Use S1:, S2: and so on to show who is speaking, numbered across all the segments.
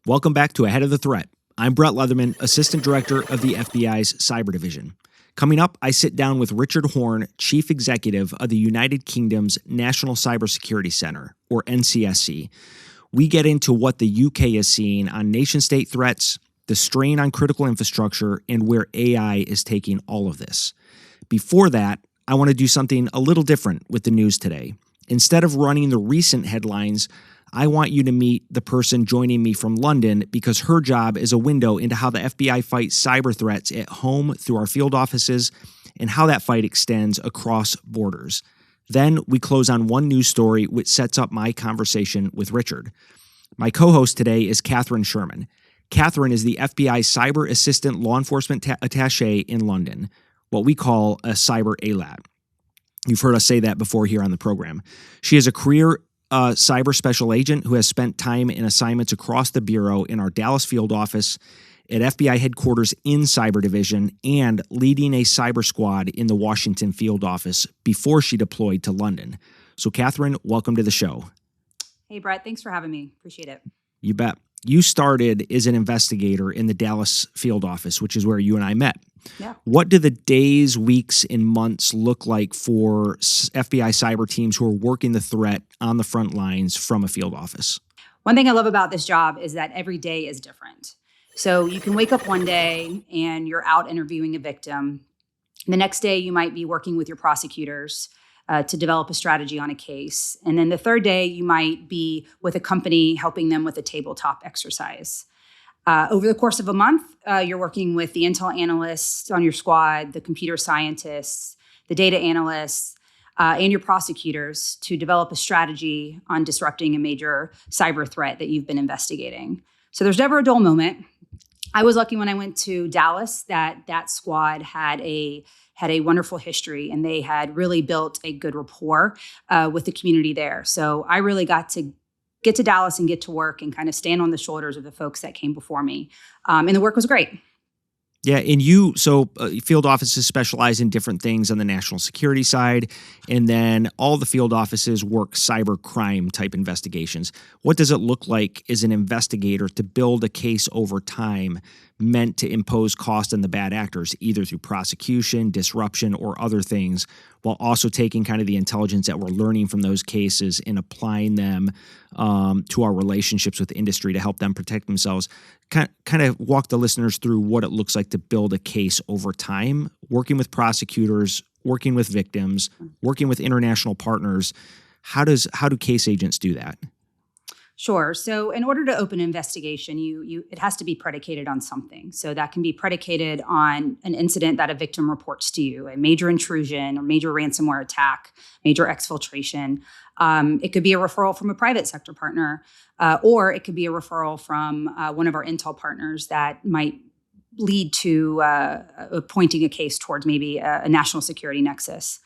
S1: Welcome back to Ahead of the Threat. I'm Brett Leatherman, Assistant Director of the FBI's Cyber Division. Coming up, I sit down with Richard Horne, Chief Executive of the United Kingdom's National Cybersecurity Center, or NCSC. We get into what the UK is seeing on nation-state threats, the strain on critical infrastructure, and where AI is taking all of this. Before that, I want to do something a little different with the news today. Instead of running the recent headlines, I want you to meet the person joining me from London because her job is a window into how the FBI fights cyber threats at home through our field offices and how that fight extends across borders. Then we close on one news story which sets up my conversation with Richard. My co-host today is Kathryn Sherman. Kathryn is the FBI Cyber Assistant Law Enforcement Attaché in London, what we call a cyber ALAT. You've heard us say that before here on the program. She is a career cyber special agent who has spent time in assignments across the Bureau in our Dallas field office, at FBI headquarters in Cyber Division, and leading a cyber squad in the Washington field office before she deployed to London. So, Kathryn, welcome to the show.
S2: Hey, Brett. Thanks for having me. Appreciate it.
S1: You bet. You started as an investigator in the Dallas field office, which is where you and I met.
S2: Yeah.
S1: What do the days, weeks, and months look like for FBI cyber teams who are working the threat on the front lines from a field office?
S2: One thing I love about this job is that every day is different. So you can wake up one day and you're out interviewing a victim. The next day, you might be working with your prosecutors to develop a strategy on a case. And then the third day, you might be with a company helping them with a tabletop exercise. Over the course of a month, you're working with the intel analysts on your squad, the computer scientists, the data analysts, and your prosecutors to develop a strategy on disrupting a major cyber threat that you've been investigating. So there's never a dull moment. I was lucky when I went to Dallas that squad had a wonderful history, and they had really built a good rapport with the community there. So I really got to get to Dallas and get to work and kind of stand on the shoulders of the folks that came before me. And the work was great.
S1: Yeah, and field offices specialize in different things on the national security side, and then all the field offices work cyber crime type investigations. What does it look like as an investigator to build a case over time meant to impose cost on the bad actors, either through prosecution, disruption, or other things, while also taking kind of the intelligence that we're learning from those cases and applying them to our relationships with industry to help them protect themselves? Kind of walk the listeners through what it looks like to build a case over time, working with prosecutors, working with victims, working with international partners. How do case agents do that?
S2: Sure. So in order to open an investigation, it has to be predicated on something. So that can be predicated on an incident that a victim reports to you, a major intrusion or major ransomware attack, major exfiltration. It could be a referral from a private sector partner, or it could be a referral from one of our intel partners that might lead to pointing a case towards maybe a national security nexus.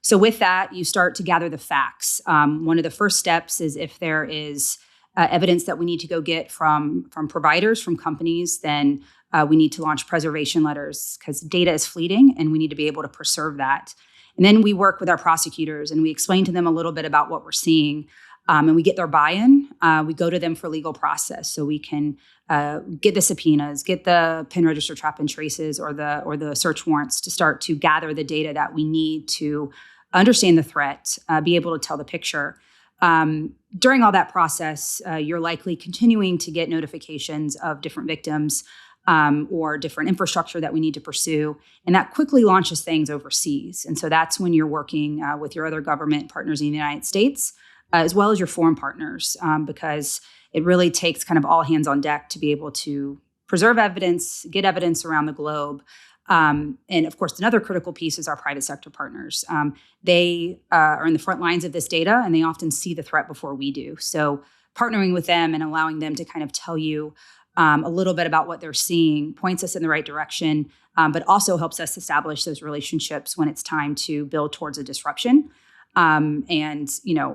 S2: So with that, you start to gather the facts. One of the first steps is if there is evidence that we need to go get from providers, from companies, then we need to launch preservation letters because data is fleeting and we need to be able to preserve that. And then we work with our prosecutors and we explain to them a little bit about what we're seeing. And we get their buy-in. We go to them for legal process, so we can get the subpoenas, get the PIN register trap and traces, or the search warrants to start to gather the data that we need to understand the threat, be able to tell the picture. During all that process, you're likely continuing to get notifications of different victims or different infrastructure that we need to pursue, and that quickly launches things overseas. And so that's when you're working with your other government partners in the United States, as well as your foreign partners, because it really takes kind of all hands on deck to be able to preserve evidence, get evidence around the globe. And of course, another critical piece is our private sector partners. They are in the front lines of this data, and they often see the threat before we do. So partnering with them and allowing them to kind of tell you a little bit about what they're seeing points us in the right direction, but also helps us establish those relationships when it's time to build towards a disruption. And,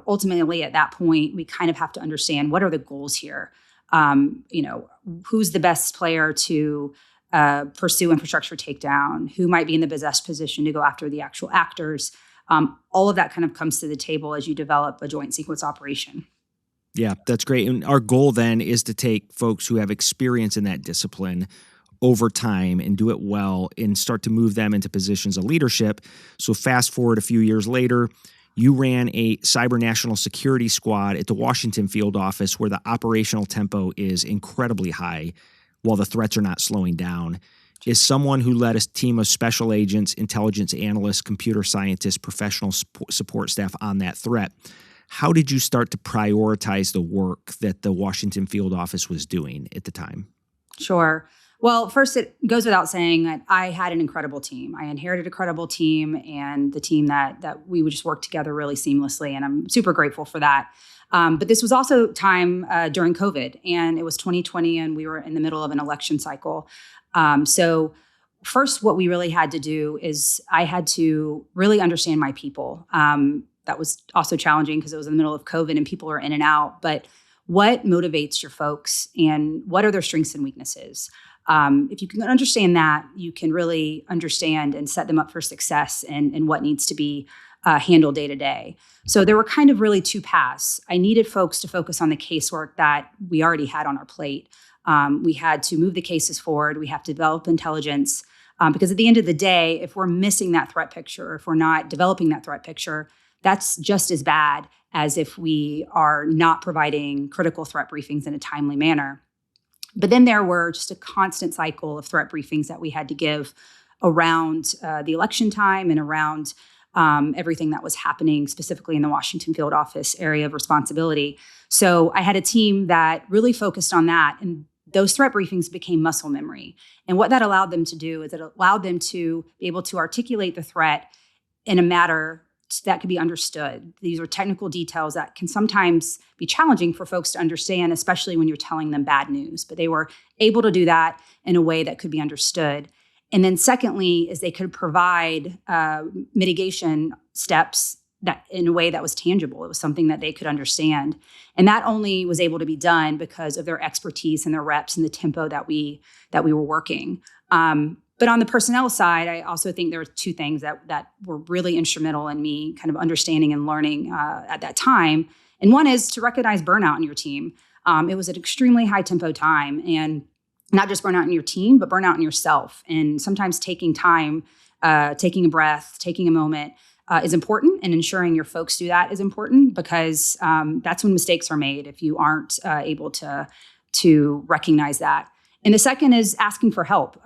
S2: ultimately at that point, we kind of have to understand what are the goals here. Who's the best player to pursue infrastructure takedown, who might be in the best position to go after the actual actors. All of that kind of comes to the table as you develop a joint sequence operation.
S1: Yeah, that's great. And our goal then is to take folks who have experience in that discipline over time and do it well and start to move them into positions of leadership. So fast forward a few years later, you ran a cyber national security squad at the Washington field office where the operational tempo is incredibly high while the threats are not slowing down. Is someone who led a team of special agents, intelligence analysts, computer scientists, professional support staff on that threat. How did you start to prioritize the work that the Washington field office was doing at the time?
S2: Sure. Well, first, it goes without saying that I had an incredible team. I inherited a credible team and the team that we would just work together really seamlessly. And I'm super grateful for that. But this was also time during COVID, and it was 2020, and we were in the middle of an election cycle. So first, what we really had to do is I had to really understand my people. That was also challenging because it was in the middle of COVID and people were in and out. But what motivates your folks and what are their strengths and weaknesses? If you can understand that, you can really understand and set them up for success and what needs to be handled day to day. So there were kind of really two paths. I needed folks to focus on the casework that we already had on our plate. We had to move the cases forward. We have to develop intelligence because at the end of the day, if we're missing that threat picture, if we're not developing that threat picture, that's just as bad as if we are not providing critical threat briefings in a timely manner. But then there were just a constant cycle of threat briefings that we had to give around the election time and around everything that was happening specifically in the Washington field office area of responsibility. So I had a team that really focused on that, and those threat briefings became muscle memory. And what that allowed them to do is it allowed them to be able to articulate the threat in a manner that could be understood. These are technical details that can sometimes be challenging for folks to understand, especially when you're telling them bad news. But they were able to do that in a way that could be understood. And then secondly, is they could provide mitigation steps that in a way that was tangible. It was something that they could understand. And that only was able to be done because of their expertise and their reps and the tempo that we were working. But on the personnel side, I also think there were two things that were really instrumental in me kind of understanding and learning at that time. And one is to recognize burnout in your team. It was an extremely high tempo time, and not just burnout in your team, but burnout in yourself. And sometimes taking time, taking a breath, taking a moment is important, and ensuring your folks do that is important because that's when mistakes are made if you aren't able to recognize that. And the second is asking for help.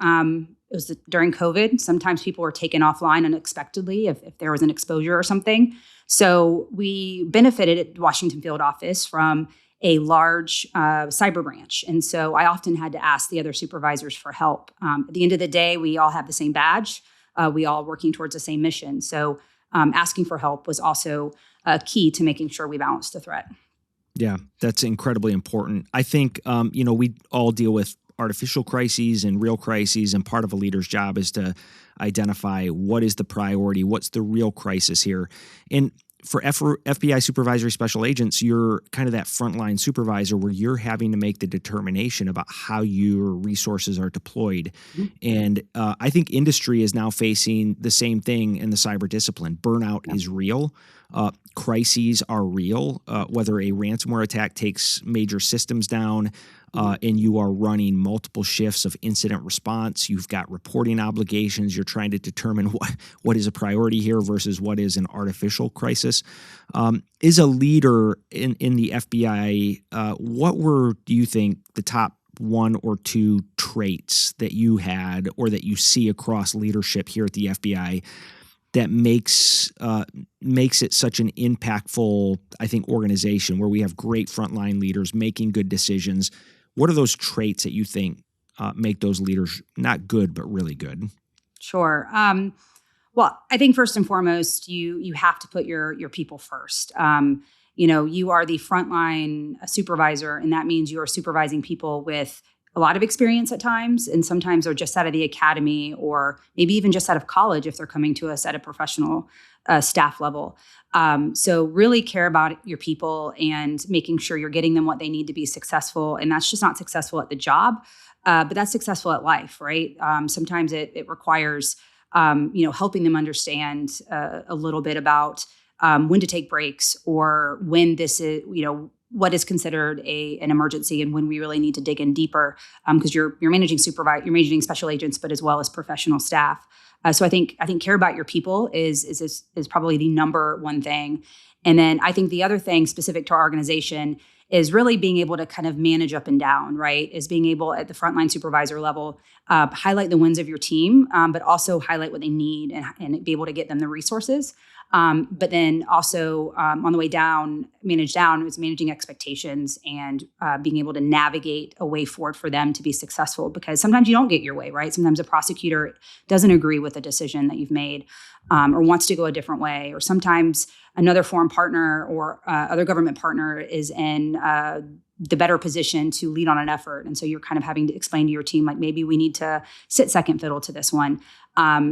S2: It was during COVID. Sometimes people were taken offline unexpectedly if there was an exposure or something. So we benefited at Washington field office from a large cyber branch. And so I often had to ask the other supervisors for help. At the end of the day, we all have the same badge. We all working towards the same mission. So asking for help was also key to making sure we balanced the threat.
S1: Yeah, that's incredibly important. I think, we all deal with artificial crises and real crises, and part of a leader's job is to identify what is the priority, what's the real crisis here. And for FBI supervisory special agents, you're kind of that frontline supervisor where you're having to make the determination about how your resources are deployed. Mm-hmm. And I think industry is now facing the same thing in the cyber discipline. Burnout is real. Crises are real, whether a ransomware attack takes major systems down and you are running multiple shifts of incident response. You've got reporting obligations. You're trying to determine what is a priority here versus what is an artificial crisis. Is a leader in the FBI, what were, do you think, the top one or two traits that you had or that you see across leadership here at the FBI that makes it such an impactful, I think, organization where we have great frontline leaders making good decisions? What are those traits that you think make those leaders not good, but really good?
S2: Sure. Well, I think first and foremost, you have to put your people first. You are the frontline supervisor, and that means you are supervising people with a lot of experience at times, and sometimes are just out of the academy or maybe even just out of college if they're coming to us at a professional staff level. So really care about your people and making sure you're getting them what they need to be successful. And that's just not successful at the job, but that's successful at life, right? Sometimes it requires, helping them understand a little bit about when to take breaks or when this is, what is considered an emergency and when we really need to dig in deeper, because you're managing you're managing special agents, but as well as professional staff. So I think care about your people is probably the number one thing. And then I think the other thing specific to our organization is really being able to kind of manage up and down, right? Is being able at the frontline supervisor level, highlight the wins of your team, but also highlight what they need and be able to get them the resources. But then also on the way down, is managing expectations and being able to navigate a way forward for them to be successful, because sometimes you don't get your way, right? Sometimes a prosecutor doesn't agree with a decision that you've made or wants to go a different way, or sometimes another foreign partner or other government partner is in the better position to lead on an effort. And so you're kind of having to explain to your team, like, maybe we need to sit second fiddle to this one.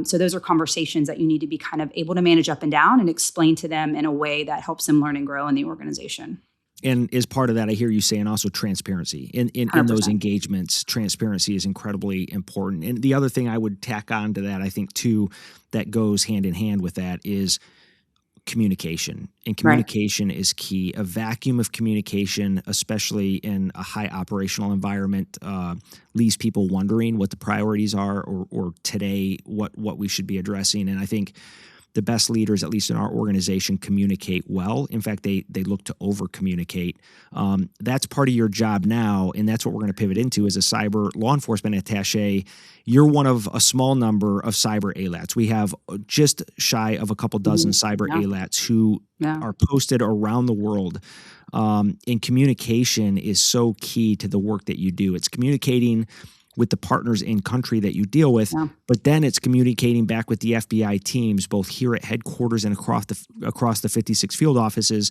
S2: So those are conversations that you need to be kind of able to manage up and down and explain to them in a way that helps them learn and grow in the organization.
S1: And as part of that, I hear you saying also transparency. In those engagements, transparency is incredibly important. And the other thing I would tack on to that, I think, too, that goes hand in hand with that is communication. And communication is key. A vacuum of communication, especially in a high operational environment, leaves people wondering what the priorities are or today what we should be addressing. And I think the best leaders, at least in our organization, communicate well. In fact, they look to over-communicate. That's part of your job now, and that's what we're going to pivot into as a cyber law enforcement attaché. You're one of a small number of cyber ALATs. We have just shy of a couple dozen cyber ALATs who are posted around the world. And communication is so key to the work that you do. It's communicating with the partners in country that you deal with, but then it's communicating back with the FBI teams, both here at headquarters and across the 56 field offices,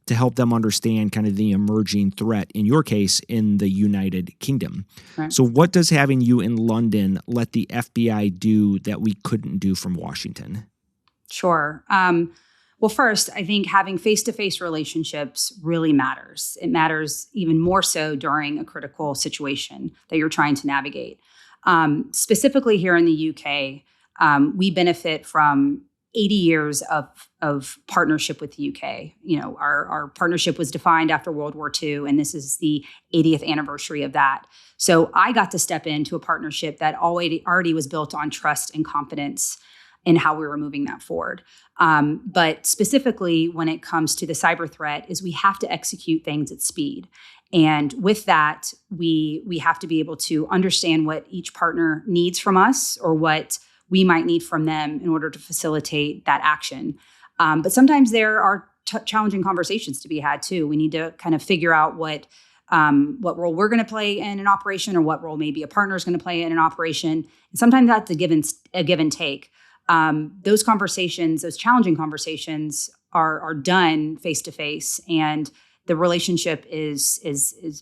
S1: to help them understand kind of the emerging threat, in your case, in the United Kingdom. Right. So what does having you in London let the FBI do that we couldn't do from Washington?
S2: Sure. Well, first, I think having face-to-face relationships really matters. It matters even more so during a critical situation that you're trying to navigate. Specifically here in the UK, we benefit from 80 years of partnership with the UK. You know, our partnership was defined after World War II, and this is the 80th anniversary of that. So I got to step into a partnership that already was built on trust and confidence in how we were moving that forward. But specifically when it comes to the cyber threat is we have to execute things at speed. And with that, we have to be able to understand what each partner needs from us or what we might need from them in order to facilitate that action. But sometimes there are challenging conversations to be had too. We need to kind of figure out what role we're going to play in an operation or what role maybe a partner is going to play in an operation. And sometimes that's a give and take. Those conversations, those challenging conversations are done face to face, and the relationship is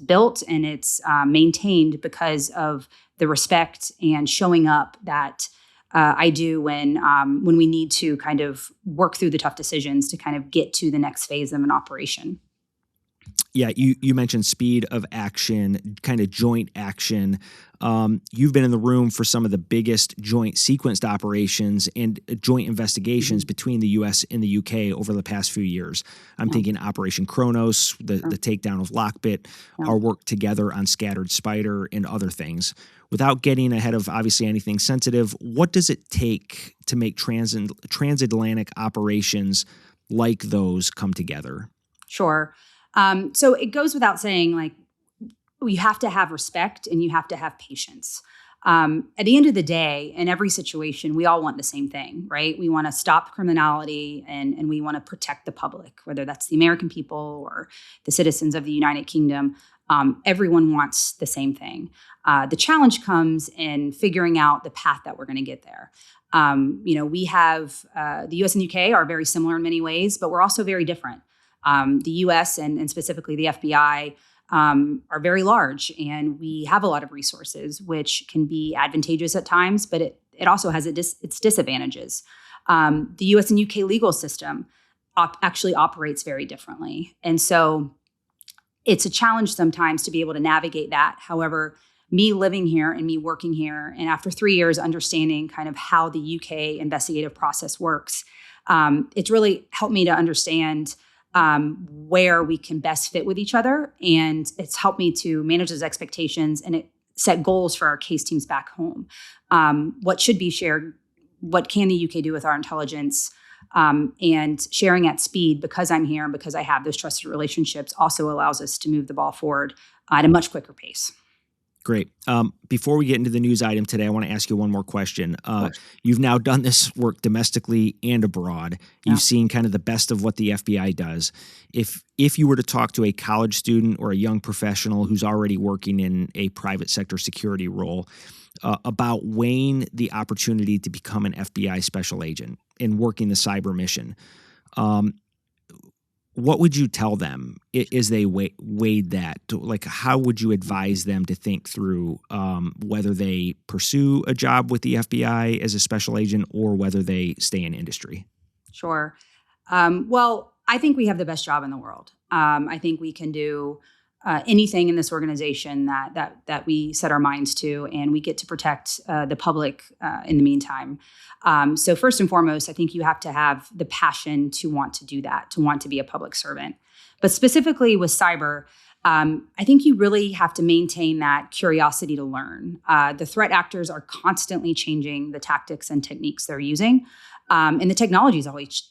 S2: built and it's maintained because of the respect and showing up that I do when we need to kind of work through the tough decisions to kind of get to the next phase of an operation.
S1: Yeah, you mentioned speed of action, kind of joint action. You've been in the room for some of the biggest joint sequenced operations and joint investigations between the U.S. and the U.K. over the past few years. I'm thinking Operation Kronos, the takedown of Lockbit, our work together on Scattered Spider, and other things. Without getting ahead of obviously anything sensitive, what does it take to make transatlantic operations like those come together?
S2: Sure. So it goes without saying, like, you have to have respect and you have to have patience. At the end of the day, in every situation, we all want the same thing, right? We want to stop criminality and we want to protect the public, whether that's the American people or the citizens of the United Kingdom. Everyone wants the same thing. The challenge comes in figuring out the path that we're going to get there. We have the US and UK are very similar in many ways, but we're also very different. The U.S. and specifically the FBI are very large, and we have a lot of resources, which can be advantageous at times, but it also has its disadvantages. The U.S. and UK legal system actually operates very differently. And so it's a challenge sometimes to be able to navigate that. However, me living here and me working here, and after 3 years understanding kind of how the UK investigative process works, it's really helped me to understand where we can best fit with each other. And it's helped me to manage those expectations, and it set goals for our case teams back home. What should be shared? What can the UK do with our intelligence? And sharing at speed, because I'm here and because I have those trusted relationships, also allows us to move the ball forward at a much quicker pace.
S1: Great. Before we get into the news item today, I want to ask you one more question. You've now done this work domestically and abroad. You've seen kind of the best of what the FBI does. If you were to talk to a college student or a young professional who's already working in a private sector security role about weighing the opportunity to become an FBI special agent and working the cyber mission, what would you tell them as they weighed that? Like, how would you advise them to think through whether they pursue a job with the FBI as a special agent or whether they stay in industry?
S2: Sure. Well, I think we have the best job in the world. I think we can do anything in this organization that we set our minds to, and we get to protect the public in the meantime. So first and foremost, I think you have to have the passion to want to do that, to want to be a public servant. But specifically with cyber, I think you really have to maintain that curiosity to learn. The threat actors are constantly changing the tactics and techniques they're using. And the technology is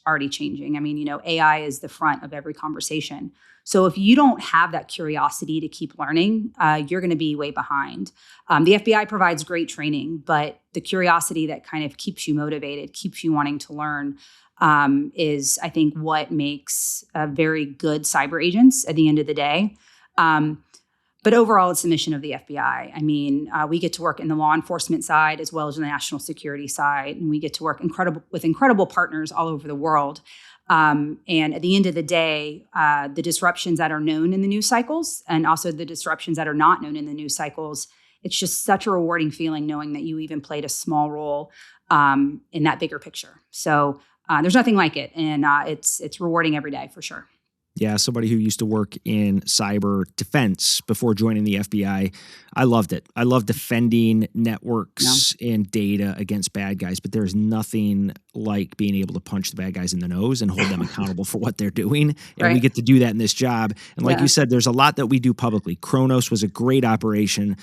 S2: already changing. I mean, AI is the front of every conversation. So if you don't have that curiosity to keep learning, you're going to be way behind. The FBI provides great training, but the curiosity that kind of keeps you motivated, keeps you wanting to learn, is, I think, what makes very good cyber agents at the end of the day. But overall, it's the mission of the FBI. I mean, we get to work in the law enforcement side as well as the national security side, and we get to work with incredible partners all over the world. And at the end of the day, the disruptions that are known in the news cycles and also the disruptions that are not known in the news cycles, it's just such a rewarding feeling knowing that you even played a small role in that bigger picture. So there's nothing like it, and it's rewarding every day for sure.
S1: Yeah, somebody who used to work in cyber defense before joining the FBI, I loved it. I love defending networks and data against bad guys, but there's nothing like being able to punch the bad guys in the nose and hold them accountable for what they're doing. And we get to do that in this job. And like you said, there's a lot that we do publicly. Kronos was a great operation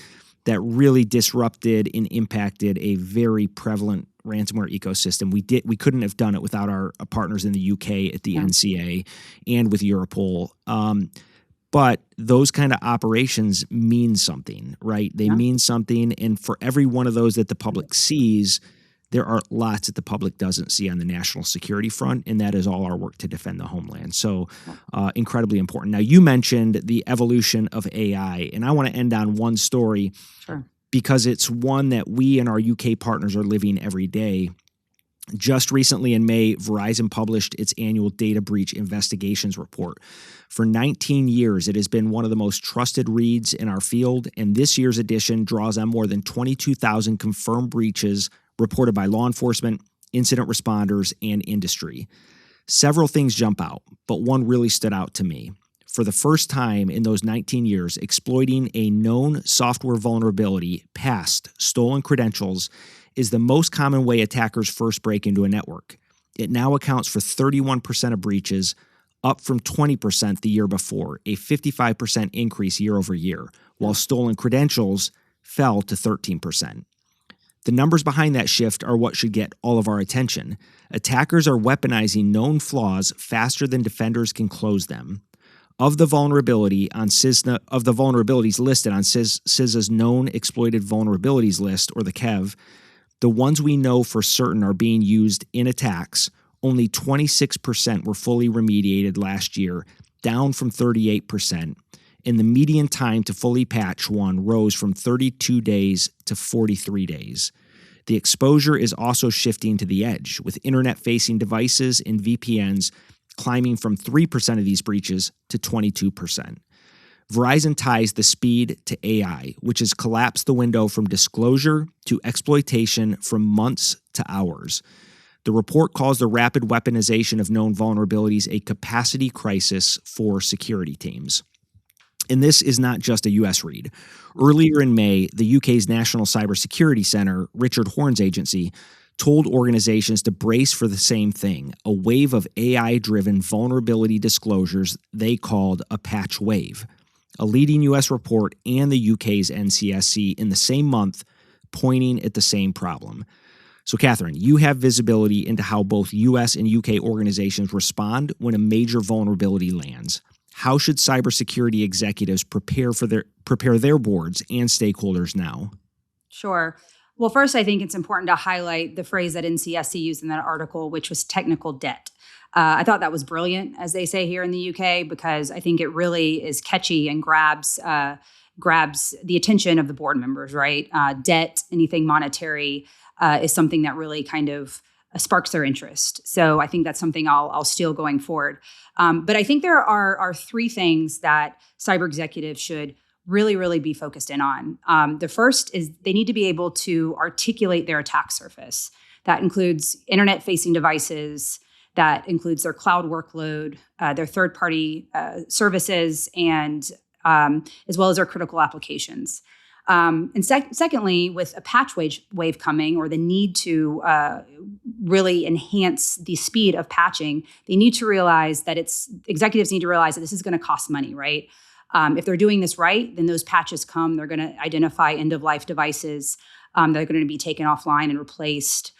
S1: that really disrupted and impacted a very prevalent ransomware ecosystem. We couldn't have done it without our partners in the UK at the NCA and with Europol. But those kind of operations mean something, right? They mean something. And for every one of those that the public sees, there are lots that the public doesn't see on the national security front. And that is all our work to defend the homeland. So incredibly important. Now, you mentioned the evolution of AI, and I want to end on one story.
S2: Sure.
S1: Because it's one that we and our UK partners are living every day. Just recently in May, Verizon published its annual data breach investigations report. For 19 years, it has been one of the most trusted reads in our field, and this year's edition draws on more than 22,000 confirmed breaches reported by law enforcement, incident responders, and industry. Several things jump out, but one really stood out to me. For the first time in those 19 years, exploiting a known software vulnerability past stolen credentials is the most common way attackers first break into a network. It now accounts for 31% of breaches, up from 20% the year before, a 55% increase year over year, while stolen credentials fell to 13%. The numbers behind that shift are what should get all of our attention. Attackers are weaponizing known flaws faster than defenders can close them. Of the vulnerabilities listed on CISA's known exploited vulnerabilities list, or the KEV, the ones we know for certain are being used in attacks, only 26% were fully remediated last year, down from 38%, and the median time to fully patch one rose from 32 days to 43 days. The exposure is also shifting to the edge, with internet-facing devices and VPNs climbing from 3% of these breaches to 22%. Verizon ties the speed to AI, which has collapsed the window from disclosure to exploitation from months to hours. The report calls the rapid weaponization of known vulnerabilities a capacity crisis for security teams. And this is not just a U.S. read. Earlier in May, the UK's National Cybersecurity Centre, Richard Horne's agency, told organizations to brace for the same thing, a wave of AI-driven vulnerability disclosures they called a patch wave. A leading U.S. report and the UK's NCSC in the same month pointing at the same problem. So, Kathryn, you have visibility into how both U.S. and UK organizations respond when a major vulnerability lands. How should cybersecurity executives prepare their boards and stakeholders now?
S2: Sure. Well, first, I think it's important to highlight the phrase that NCSC used in that article, which was technical debt. I thought that was brilliant, as they say here in the UK, because I think it really is catchy and grabs the attention of the board members, right? Debt, anything monetary, is something that really kind of sparks their interest. So I think that's something I'll steal going forward. But I think there are three things that cyber executives should really, really be focused in on. The first is they need to be able to articulate their attack surface. That includes internet-facing devices, that includes their cloud workload, their third-party services, and as well as their critical applications. And secondly, with a patch wave coming, or the need to really enhance the speed of patching, they need to realize that executives need to realize that this is going to cost money, right? If they're doing this right, then those patches come. They're going to identify end-of-life devices. They're going to be taken offline and replaced.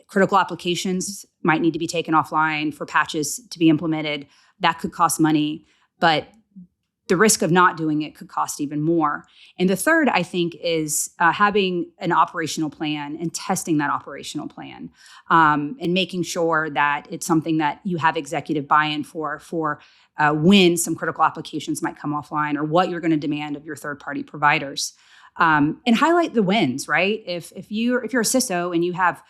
S2: Critical applications might need to be taken offline for patches to be implemented. That could cost money, but the risk of not doing it could cost even more. And the third, I think, is having an operational plan and testing that operational plan, and making sure that it's something that you have executive buy-in for when some critical applications might come offline, or what you're going to demand of your third-party providers, and highlight the wins. Right? If you're a CISO and you have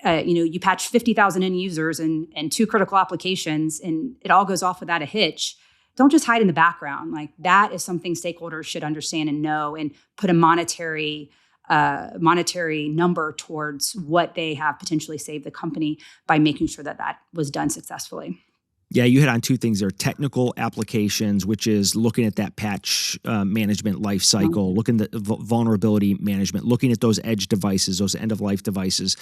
S2: you patch 50,000 end users and 2 critical applications, and it all goes off without a hitch. Don't just hide in the background. Like, that is something stakeholders should understand and know, and put a monetary number towards what they have potentially saved the company by making sure that was done successfully.
S1: Yeah, you hit on 2 things there. Technical applications, which is looking at that patch management life cycle, looking at vulnerability management, looking at those edge devices, those end-of-life devices.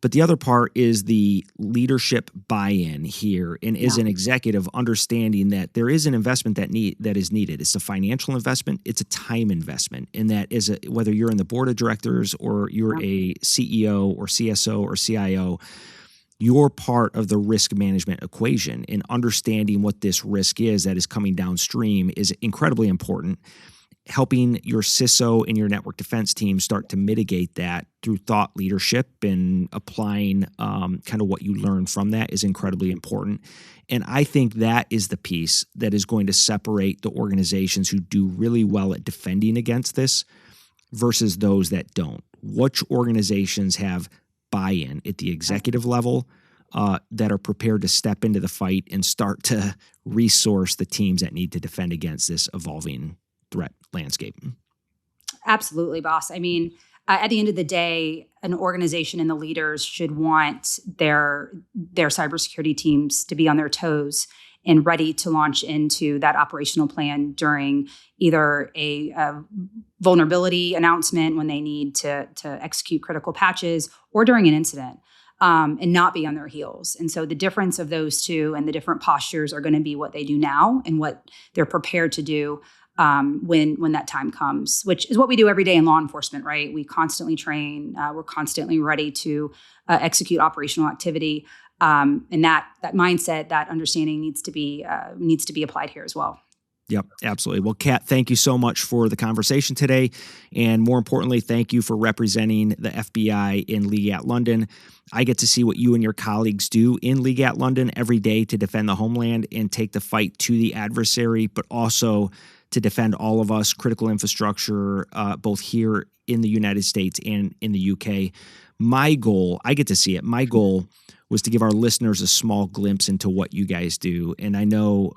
S1: But the other part is the leadership buy-in here, and as an executive, understanding that there is an investment that is needed. It's a financial investment. It's a time investment, and that is whether you're in the board of directors or you're a CEO or CSO or CIO, you're part of the risk management equation, and understanding what this risk is that is coming downstream is incredibly important. Helping your CISO and your network defense team start to mitigate that through thought leadership and applying kind of what you learn from that is incredibly important. And I think that is the piece that is going to separate the organizations who do really well at defending against this versus those that don't. Which organizations have buy-in at the executive level that are prepared to step into the fight and start to resource the teams that need to defend against this evolving threat landscape?
S2: Absolutely, boss. I mean, at the end of the day, an organization and the leaders should want their cybersecurity teams to be on their toes and ready to launch into that operational plan during either a vulnerability announcement when they need to execute critical patches, or during an incident, and not be on their heels. And so the difference of those two and the different postures are going to be what they do now and what they're prepared to do when that time comes, which is what we do every day in law enforcement, right? We constantly train. We're constantly ready to execute operational activity, and that mindset, that understanding needs to be applied here as well.
S1: Yep, absolutely. Well, Kat, thank you so much for the conversation today, and more importantly, thank you for representing the FBI in League at London. I get to see what you and your colleagues do in League at London every day to defend the homeland and take the fight to the adversary, but also to defend all of us, critical infrastructure, both here in the United States and in the UK. My goal, I get to see it, my goal was to give our listeners a small glimpse into what you guys do. And I know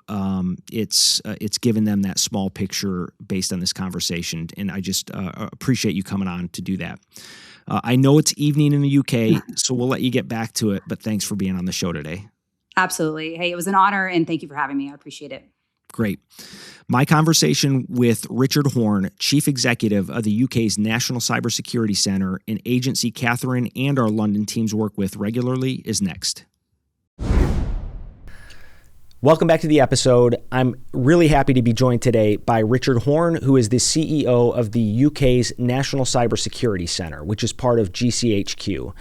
S1: it's given them that small picture based on this conversation. And I just appreciate you coming on to do that. I know it's evening in the UK, so we'll let you get back to it, but thanks for being on the show today.
S2: Absolutely. Hey, it was an honor, and thank you for having me. I appreciate it.
S1: Great. My conversation with Richard Horne, Chief Executive of the UK's National Cybersecurity Centre, an agency Kathryn and our London teams work with regularly, is next. Welcome back to the episode. I'm really happy to be joined today by Richard Horne, who is the CEO of the UK's National Cybersecurity Centre, which is part of GCHQ.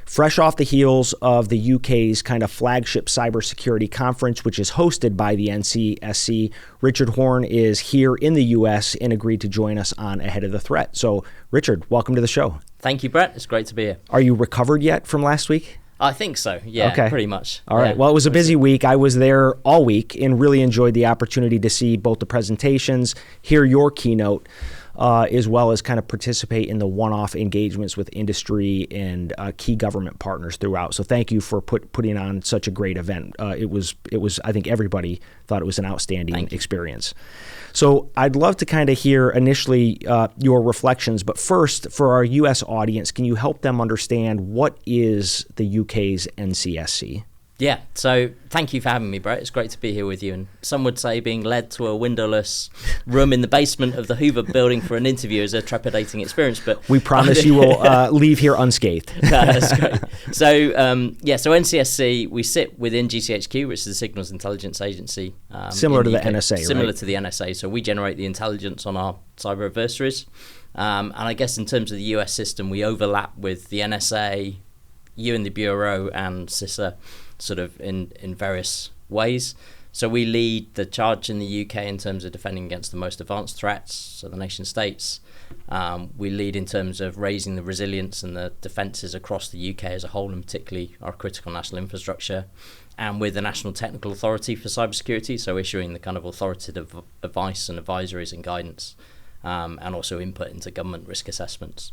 S1: Fresh off the heels of the UK's kind of flagship cybersecurity conference, which is hosted by the NCSC, Richard Horne is here in the US and agreed to join us on Ahead of the Threat. So, Richard, welcome to the show.
S3: Thank you, Brett. It's great to be here.
S1: Are you recovered yet from last week?
S3: I think so. Yeah, okay. Pretty much.
S1: All right. Well, it was a busy week. I was there all week and really enjoyed the opportunity to see both the presentations, hear your keynote, as well as kind of participate in the one-off engagements with industry and key government partners throughout. So thank you for putting on such a great event. It was. I think everybody thought it was an outstanding experience. So I'd love to kind of hear initially your reflections, but first, for our U.S. audience, can you help them understand what is the UK's NCSC?
S3: Yeah, so thank you for having me, Brett. It's great to be here with you. And some would say being led to a windowless room in the basement of the Hoover building for an interview is a trepidating experience. But
S1: we promise you will leave here unscathed.
S3: That's great. So NCSC, we sit within GCHQ, which is the Signals Intelligence Agency.
S1: Similar to the NSA,
S3: Similar
S1: right?
S3: to the NSA. So we generate the intelligence on our cyber adversaries. And I guess in terms of the US system, we overlap with the NSA, you and the Bureau, and CISA, sort of in various ways. So we lead the charge in the UK in terms of defending against the most advanced threats, so the nation states. We lead in terms of raising the resilience and the defences across the UK as a whole, and particularly our critical national infrastructure. And we're the National Technical Authority for Cybersecurity, so issuing the kind of authoritative advice and advisories and guidance, and also input into government risk assessments.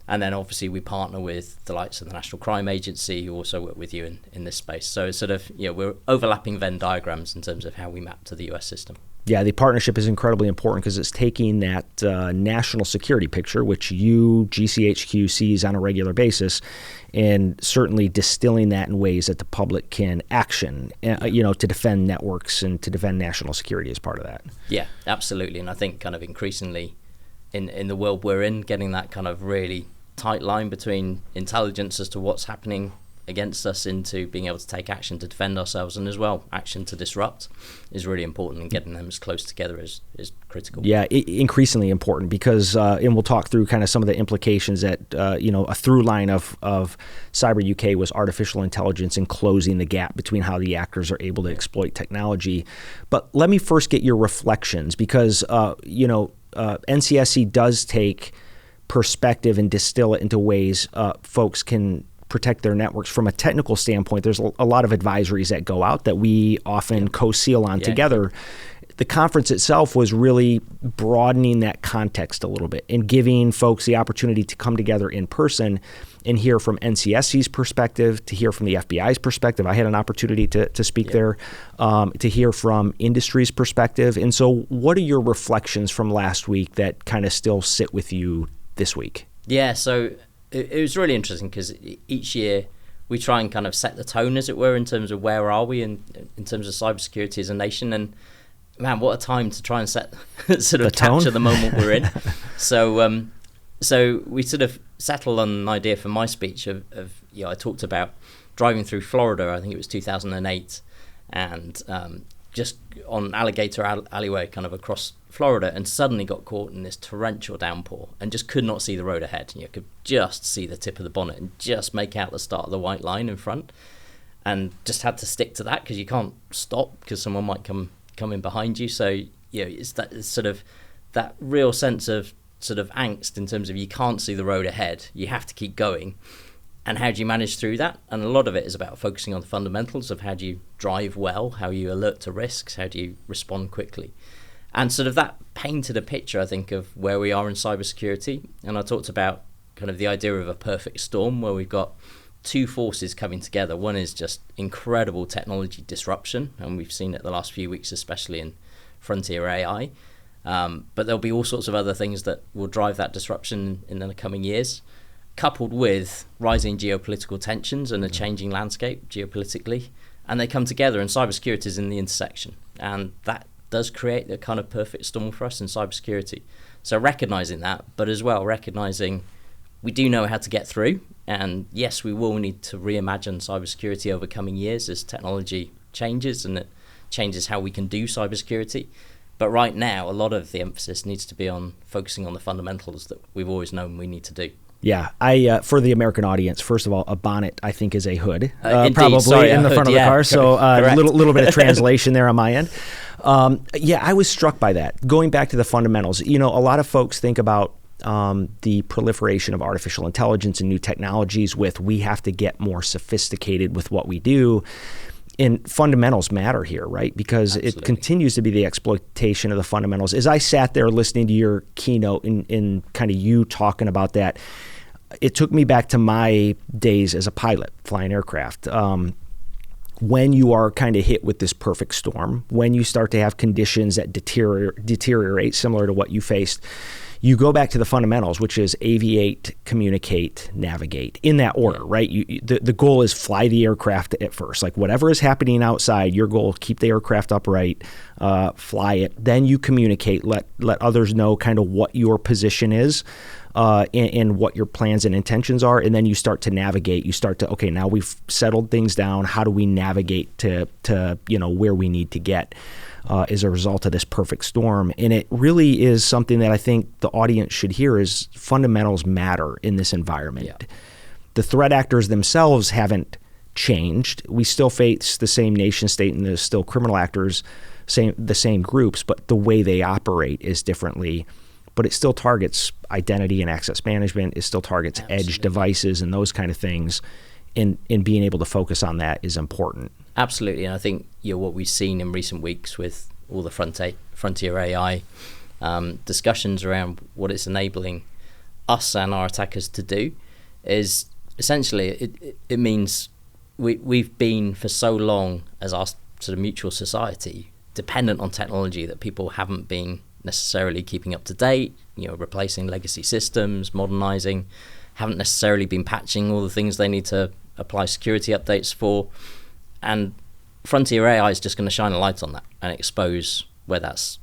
S3: And then obviously we partner with the likes of the National Crime Agency, who also work with you in this space. So it's sort of, we're overlapping Venn diagrams in terms of how we map to the US system.
S1: Yeah, the partnership is incredibly important because it's taking that national security picture, which GCHQ sees on a regular basis, and certainly distilling that in ways that the public can action, to defend networks and to defend national security as part of that.
S3: Yeah, absolutely. And I think kind of increasingly in the world we're in, getting that kind of really tight line between intelligence as to what's happening against us into being able to take action to defend ourselves, and as well action to disrupt, is really important, and getting them as close together is critical.
S1: Yeah, increasingly important because, and we'll talk through kind of some of the implications that, a through line of Cyber UK was artificial intelligence and closing the gap between how the actors are able to exploit technology. But let me first get your reflections because, NCSC does take perspective and distill it into ways folks can protect their networks from a technical standpoint. There's a lot of advisories that go out that we often co-seal on together. The conference itself was really broadening that context a little bit and giving folks the opportunity to come together in person and hear from NCSC's perspective, to hear from the FBI's perspective. I had an opportunity to speak there, to hear from industry's perspective. And so what are your reflections from last week that kind of still sit with you this week?
S3: Yeah, so it was really interesting because each year we try and kind of set the tone, as it were, in terms of where are we in terms of cybersecurity as a nation. And man, what a time to try and set sort of capture the moment we're in. So we sort of settled on an idea for my speech of I talked about driving through Florida, I think it was 2008, and just on Alligator Alleyway kind of across Florida, and suddenly got caught in this torrential downpour and just could not see the road ahead. You could just see the tip of the bonnet and just make out the start of the white line in front, and just had to stick to that because you can't stop because someone might come in behind you. So it's sort of that real sense of sort of angst in terms of you can't see the road ahead, you have to keep going. And how do you manage through that? And a lot of it is about focusing on the fundamentals of how do you drive well, how you alert to risks, how do you respond quickly. And sort of that painted a picture, I think, of where we are in cybersecurity. And I talked about kind of the idea of a perfect storm where we've got two forces coming together. One is just incredible technology disruption, and we've seen it the last few weeks, especially in frontier AI. But there'll be all sorts of other things that will drive that disruption in the coming years, coupled with rising geopolitical tensions and a changing landscape geopolitically. And they come together, and cybersecurity is in the intersection. And that does create the kind of perfect storm for us in cybersecurity. So recognizing that, but as well recognizing we do know how to get through. And yes, we will need to reimagine cybersecurity over coming years as technology changes and it changes how we can do cybersecurity. But right now, a lot of the emphasis needs to be on focusing on the fundamentals that we've always known we need to do.
S1: Yeah, I for the American audience, first of all, a bonnet I think is a hood,
S3: Indeed,
S1: probably
S3: sorry,
S1: in the front of the car. So a little bit of translation there on my end. Yeah, I was struck by that. Going back to the fundamentals, a lot of folks think about the proliferation of artificial intelligence and new technologies with we have to get more sophisticated with what we do. And fundamentals matter here, right? Because Absolutely. It continues to be the exploitation of the fundamentals. As I sat there listening to your keynote and kind of you talking about that, it took me back to my days as a pilot flying aircraft. When you are kind of hit with this perfect storm, when you start to have conditions that deteriorate similar to what you faced, you go back to the fundamentals, which is aviate, communicate, navigate, in that order, right? The goal is fly the aircraft at first. Like whatever is happening outside, your goal, keep the aircraft upright, fly it. Then you communicate, let others know kind of what your position is and what your plans and intentions are. And then you start to navigate. You start to, okay, now we've settled things down. How do we navigate to where we need to get? As a result of this perfect storm. And it really is something that I think the audience should hear is fundamentals matter in this environment. Yeah. The threat actors themselves haven't changed. We still face the same nation state and there's still criminal actors, the same groups, but the way they operate is differently. But it still targets identity and access management. It still targets Absolutely. Edge devices and those kind of things. And being able to focus on that is important.
S3: Absolutely, and I think what we've seen in recent weeks with all the frontier AI discussions around what it's enabling us and our attackers to do is essentially it means we've been for so long as our sort of mutual society dependent on technology that people haven't been necessarily keeping up to date, replacing legacy systems, modernizing, haven't necessarily been patching all the things they need to apply security updates for. And frontier AI is just going to shine a light on that and expose where that's,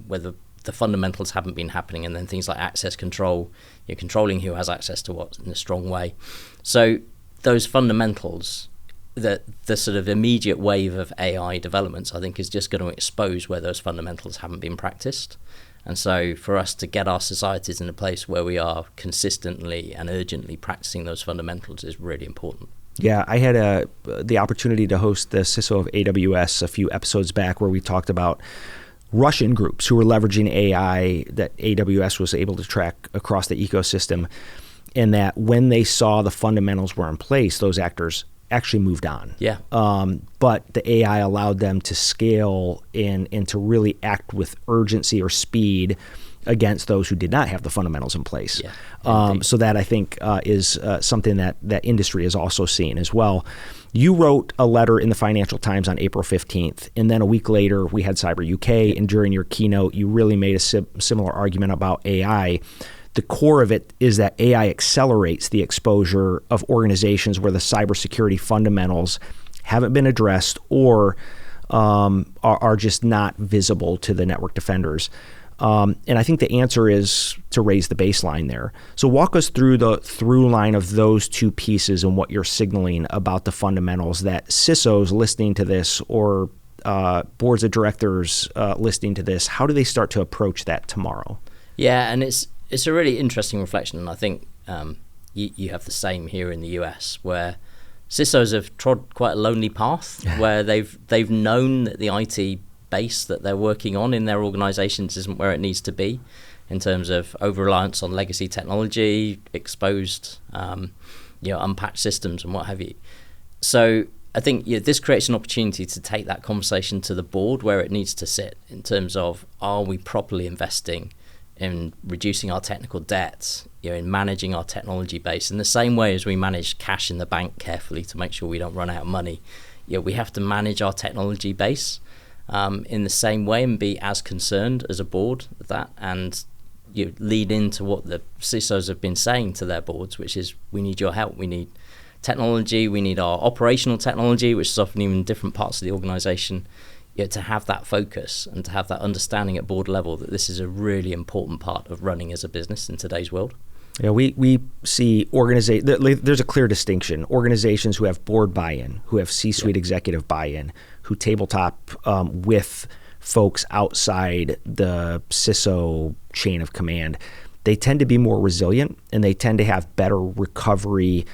S3: whether the fundamentals haven't been happening, and then things like access control, controlling who has access to what in a strong way. So those fundamentals, the sort of immediate wave of AI developments, I think is just going to expose where those fundamentals haven't been practiced. And so for us to get our societies in a place where we are consistently and urgently practicing those fundamentals is really important.
S1: Yeah, I had the opportunity to host the CISO of AWS a few episodes back where we talked about Russian groups who were leveraging AI that AWS was able to track across the ecosystem, and that when they saw the fundamentals were in place, those actors actually moved on.
S3: Yeah.
S1: But the AI allowed them to scale and to really act with urgency or speed against those who did not have the fundamentals in place. Yeah, so that I think is something that industry is also seeing as well. You wrote a letter in the Financial Times on April 15th, and then a week later we had Cyber UK, and during your keynote you really made a similar argument about AI. The core of it is that AI accelerates the exposure of organizations where the cybersecurity fundamentals haven't been addressed or are just not visible to the network defenders. And I think the answer is to raise the baseline there. So walk us through the through line of those two pieces and what you're signaling about the fundamentals that CISOs listening to this or boards of directors listening to this, how do they start to approach that tomorrow?
S3: Yeah, and it's a really interesting reflection. And I think you have the same here in the US, where CISOs have trod quite a lonely path where they've known that the IT base that they're working on in their organizations isn't where it needs to be in terms of over-reliance on legacy technology, exposed, unpatched systems and what have you. So I think this creates an opportunity to take that conversation to the board where it needs to sit in terms of, are we properly investing in reducing our technical debts, in managing our technology base in the same way as we manage cash in the bank carefully to make sure we don't run out of money. We have to manage our technology base in the same way and be as concerned as a board of that, and lead into what the CISOs have been saying to their boards, which is, we need your help. We need technology. We need our operational technology, which is often even in different parts of the organization. to have that focus and to have that understanding at board level that this is a really important part of running as a business in today's world.
S1: Yeah, we see there's a clear distinction. Organizations who have board buy-in, who have C-suite executive buy-in, who tabletop with folks outside the CISO chain of command, they tend to be more resilient and they tend to have better recovery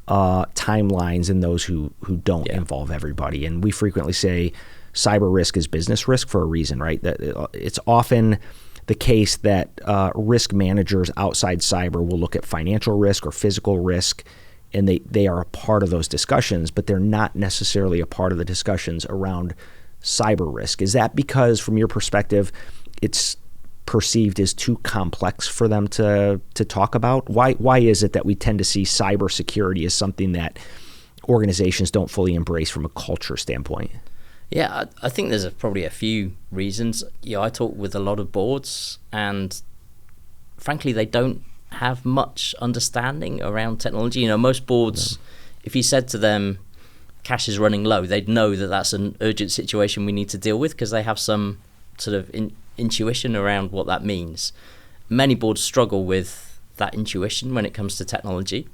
S1: timelines than those who don't involve everybody. And we frequently say cyber risk is business risk for a reason, right? That it's often the case that risk managers outside cyber will look at financial risk or physical risk, and they are a part of those discussions, but they're not necessarily a part of the discussions around cyber risk. Is that because, from your perspective, it's perceived as too complex for them to talk about? Why is it that we tend to see cybersecurity as something that organizations don't fully embrace from a culture standpoint?
S3: Yeah, I think there's probably a few reasons. I talk with a lot of boards, and frankly, they don't have much understanding around technology. Most boards, if you said to them, cash is running low, they'd know that that's an urgent situation we need to deal with because they have some sort of intuition around what that means. Many boards struggle with that intuition when it comes to technology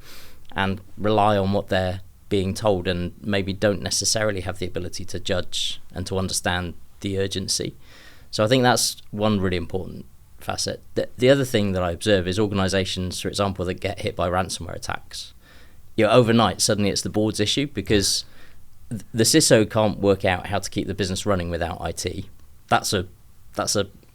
S3: and rely on what they're being told and maybe don't necessarily have the ability to judge and to understand the urgency. So I think that's one really important facet. The other thing that I observe is organizations, for example, that get hit by ransomware attacks. Overnight, suddenly it's the board's issue because the CISO can't work out how to keep the business running without IT. That's a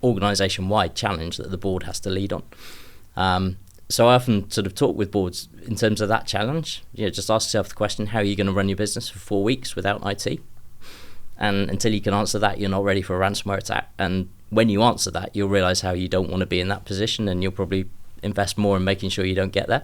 S3: organization-wide challenge that the board has to lead on. So I often sort of talk with boards in terms of that challenge. Just ask yourself the question, how are you going to run your business for 4 weeks without IT? And until you can answer that, you're not ready for a ransomware attack. And when you answer that, you'll realize how you don't want to be in that position, and you'll probably invest more in making sure you don't get there.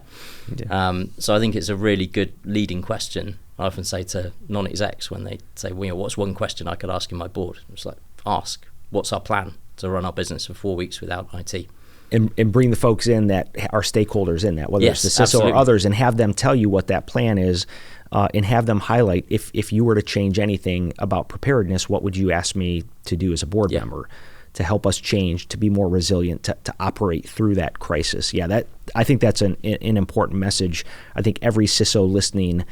S3: Yeah. So I think it's a really good leading question. I often say to non-execs when they say, what's one question I could ask in my board? It's like, ask, what's our plan to run our business for 4 weeks without IT?
S1: And bring the folks in that are stakeholders in that, whether it's the CISO absolutely. Or others, and have them tell you what that plan is, and have them highlight, if you were to change anything about preparedness, what would you ask me to do as a board member to help us change, to be more resilient, to operate through that crisis? Yeah, I think that's an important message. I think every CISO listening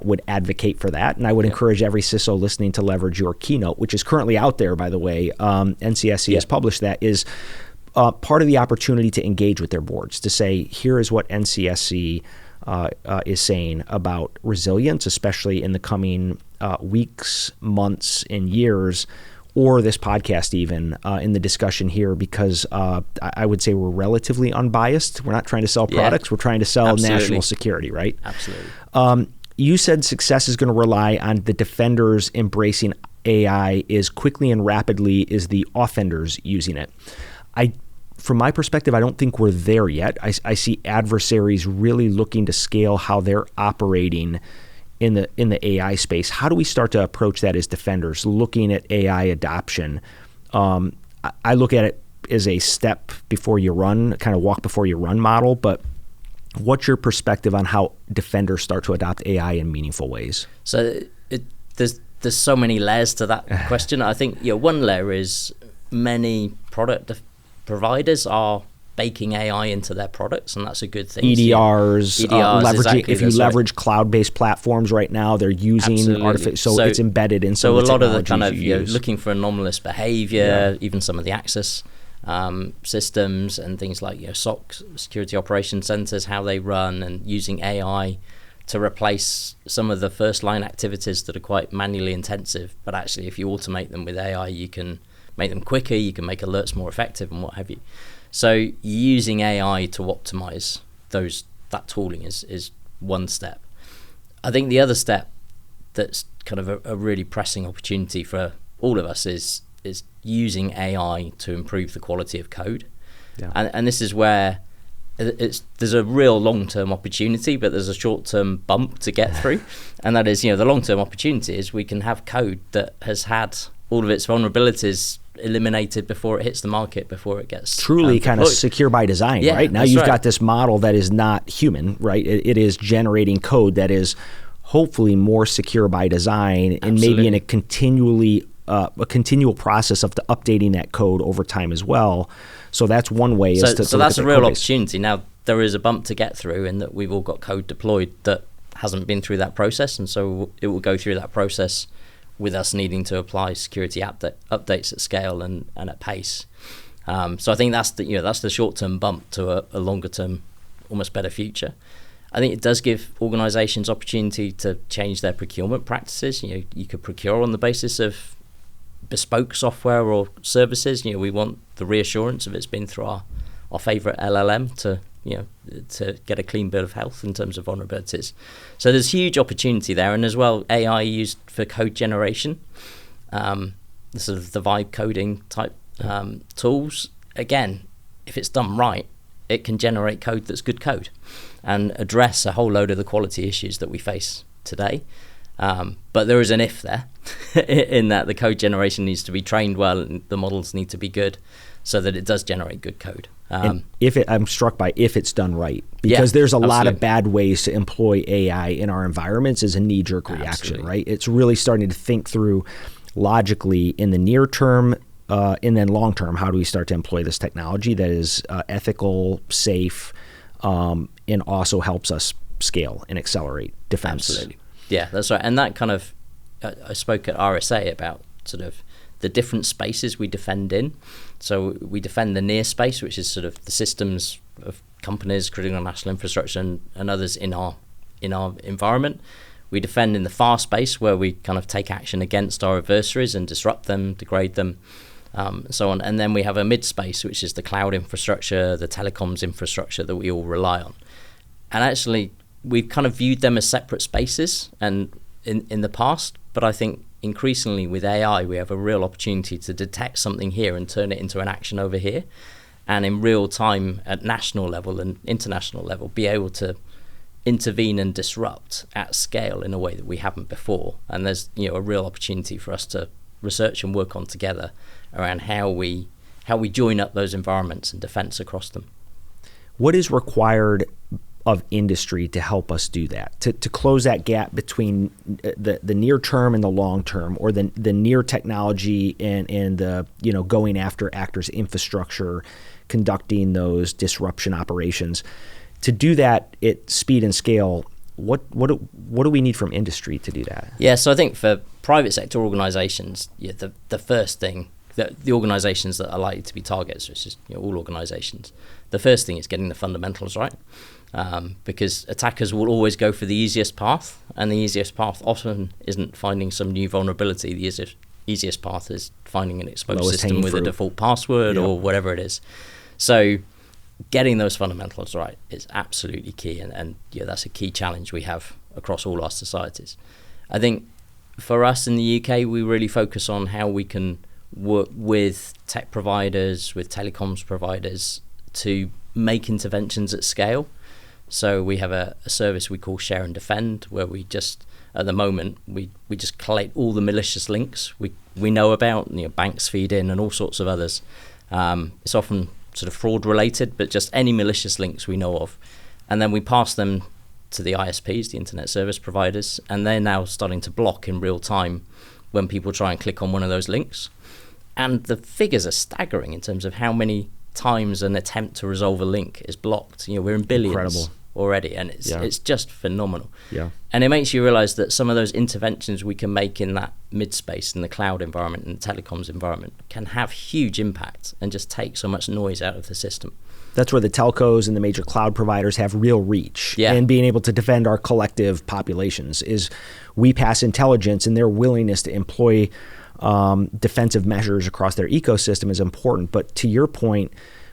S1: would advocate for that, and I would encourage every CISO listening to leverage your keynote, which is currently out there, by the way. NCSC has published that, is part of the opportunity to engage with their boards, to say, here is what NCSC is saying about resilience, especially in the coming weeks, months, and years, or this podcast even in the discussion here, because I would say we're relatively unbiased. We're not trying to sell products. We're trying to sell national security, right?
S3: Absolutely.
S1: You said success is going to rely on the defenders embracing AI as quickly and rapidly as the offenders using it. From my perspective, I don't think we're there yet. I see adversaries really looking to scale how they're operating in the AI space. How do we start to approach that as defenders, looking at AI adoption? I look at it as a step before you run, kind of walk before you run model, but what's your perspective on how defenders start to adopt AI in meaningful ways?
S3: So there's so many layers to that question. I think one layer is many product providers are baking AI into their products, and that's a good thing.
S1: EDRs, leveraging.
S3: Exactly,
S1: if you leverage cloud-based platforms right now, they're using artificial, so it's embedded in some of the technologies. So a lot of the kind of
S3: looking for anomalous behavior, even some of the access systems and things like SOC, security operations centers, how they run, and using AI to replace some of the first-line activities that are quite manually intensive. But actually, if you automate them with AI, you can make them quicker, you can make alerts more effective, and what have you. So using AI to optimize that tooling is one step. I think the other step that's kind of a really pressing opportunity for all of us is using AI to improve the quality of code. Yeah. And this is where there's a real long-term opportunity, but there's a short-term bump to get through. And that is, the long-term opportunity is we can have code that has had all of its vulnerabilities eliminated before it hits the market, before it gets
S1: truly kind of secure by design, right? Now you've got this model that is not human, right? It is generating code that is hopefully more secure by design, and maybe in a continually a continual process of updating that code over time as well. So that's one way.
S3: So that's a real opportunity. Now, there is a bump to get through in that we've all got code deployed that hasn't been through that process, and so it will go through that process with us needing to apply security updates at scale and at pace. So I think that's the short-term bump to a longer-term, almost better future. I think it does give organizations opportunity to change their procurement practices. You could procure on the basis of bespoke software or services. We want the reassurance of it's been through our favorite LLM to get a clean bill of health in terms of vulnerabilities. So there's huge opportunity there, and as well, AI used for code generation, the sort of the vibe coding type tools. Again, if it's done right, it can generate code that's good code and address a whole load of the quality issues that we face today. But there is an if there, in that the code generation needs to be trained well and the models need to be good so that it does generate good code.
S1: And I'm struck by if it's done right, because there's a lot of bad ways to employ AI in our environments as a knee-jerk reaction, right? It's really starting to think through logically in the near term, and then long term, how do we start to employ this technology that is ethical, safe, and also helps us scale and accelerate defense.
S3: Absolutely. Yeah, that's right. And that kind of, I spoke at RSA about sort of the different spaces we defend in. So we defend the near space, which is sort of the systems of companies, critical national infrastructure, and others in our environment. We defend in the far space, where we kind of take action against our adversaries and disrupt them, degrade them, and so on. And then we have a mid space, which is the cloud infrastructure, the telecoms infrastructure that we all rely on. And actually, we've kind of viewed them as separate spaces and in the past, but I think increasingly with AI, we have a real opportunity to detect something here and turn it into an action over here, and in real time at national level and international level, be able to intervene and disrupt at scale in a way that we haven't before. And there's a real opportunity for us to research and work on together around how we join up those environments and defense across them.
S1: What is required of industry to help us do that, to close that gap between the near term and the long term, or the near technology and the going after actors' infrastructure, conducting those disruption operations? To do that at speed and scale, what do we need from industry to do that?
S3: Yeah, so I think for private sector organizations, the first thing, the organizations that are likely to be targets, which is all organizations, the first thing is getting the fundamentals right. Because attackers will always go for the easiest path, and the easiest path often isn't finding some new vulnerability. The easiest path is finding an exposed system with a default password or whatever it is. So getting those fundamentals right is absolutely key, and that's a key challenge we have across all our societies. I think for us in the UK, we really focus on how we can work with tech providers, with telecoms providers, to make interventions at scale. So we have a service we call Share and Defend, where we just, at the moment, we just collate all the malicious links we know about. Banks feed in and all sorts of others. It's often sort of fraud related, but just any malicious links we know of. And then we pass them to the ISPs, the internet service providers, and they're now starting to block in real time when people try and click on one of those links. And the figures are staggering in terms of how many times an attempt to resolve a link is blocked. We're in billions already, and it's just phenomenal. Yeah. And it makes you realize that some of those interventions we can make in that mid space, in the cloud environment and the telecoms environment, can have huge impact and just take so much noise out of the system.
S1: That's where the telcos and the major cloud providers have real reach, and being able to defend our collective populations is we pass intelligence, and their willingness to employ defensive measures across their ecosystem is important. But to your point,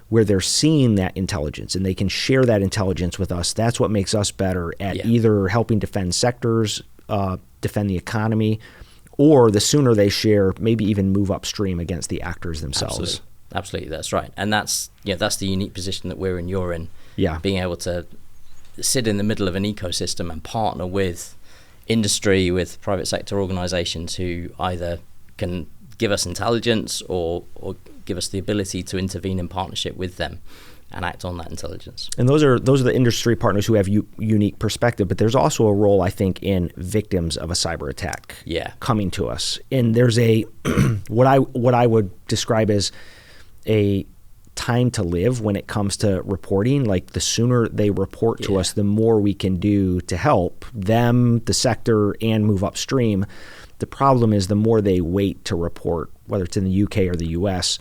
S1: where they're seeing that intelligence and they can share that intelligence with us, that's what makes us better at either helping defend sectors, defend the economy, or the sooner they share, maybe even move upstream against the actors themselves.
S3: Absolutely, that's right. And that's the unique position that you're in. Yeah. Being able to sit in the middle of an ecosystem and partner with industry, with private sector organizations who either can give us intelligence or give us the ability to intervene in partnership with them. and act on that intelligence.
S1: And those are the industry partners who have unique perspective, but there's also a role, I think, in victims of a cyber attack coming to us. And there's a what I would describe as a time to live when it comes to reporting. Like the sooner they report to us, the more we can do to help them, the sector, and move upstream. The problem is the more they wait to report, whether it's in the UK or the US,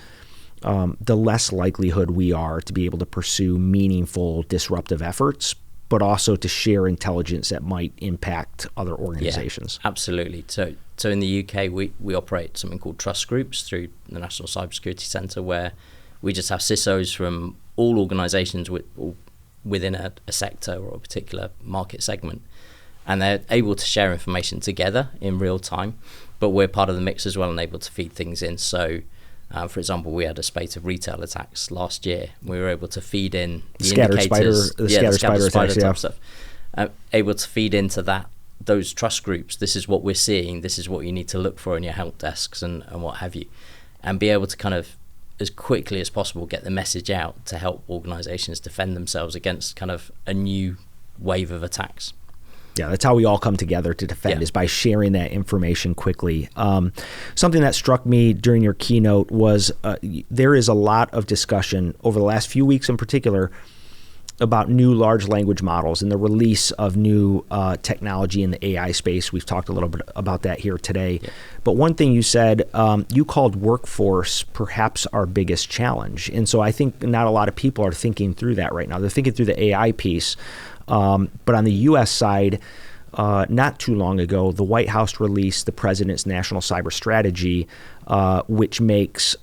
S1: the less likelihood we are to be able to pursue meaningful disruptive efforts, but also to share intelligence that might impact other organizations.
S3: Yeah, absolutely. So in the UK, we operate something called trust groups through the National Cybersecurity Centre, where we just have CISOs from all organizations within a sector or a particular market segment. And they're able to share information together in real time, but we're part of the mix as well and able to feed things in. So, for example, we had a spate of retail attacks last year. We were able to feed in the indicators,
S1: the scatter spider
S3: type stuff. Able to feed into those trust groups. This is what we're seeing. This is what you need to look for in your help desks and what have you, and be able to kind of as quickly as possible get the message out to help organizations defend themselves against kind of a new wave of attacks.
S1: Yeah, that's how we all come together to defend, is by sharing that information quickly. Something that struck me during your keynote was there is a lot of discussion over the last few weeks in particular about new large language models and the release of new technology in the AI space. We've talked a little bit about that here today. Yeah. But one thing you said, you called workforce perhaps our biggest challenge. And so I think not a lot of people are thinking through that right now. They're thinking through the AI piece. But on the U.S. side, not too long ago, the White House released the president's national cyber strategy, which makes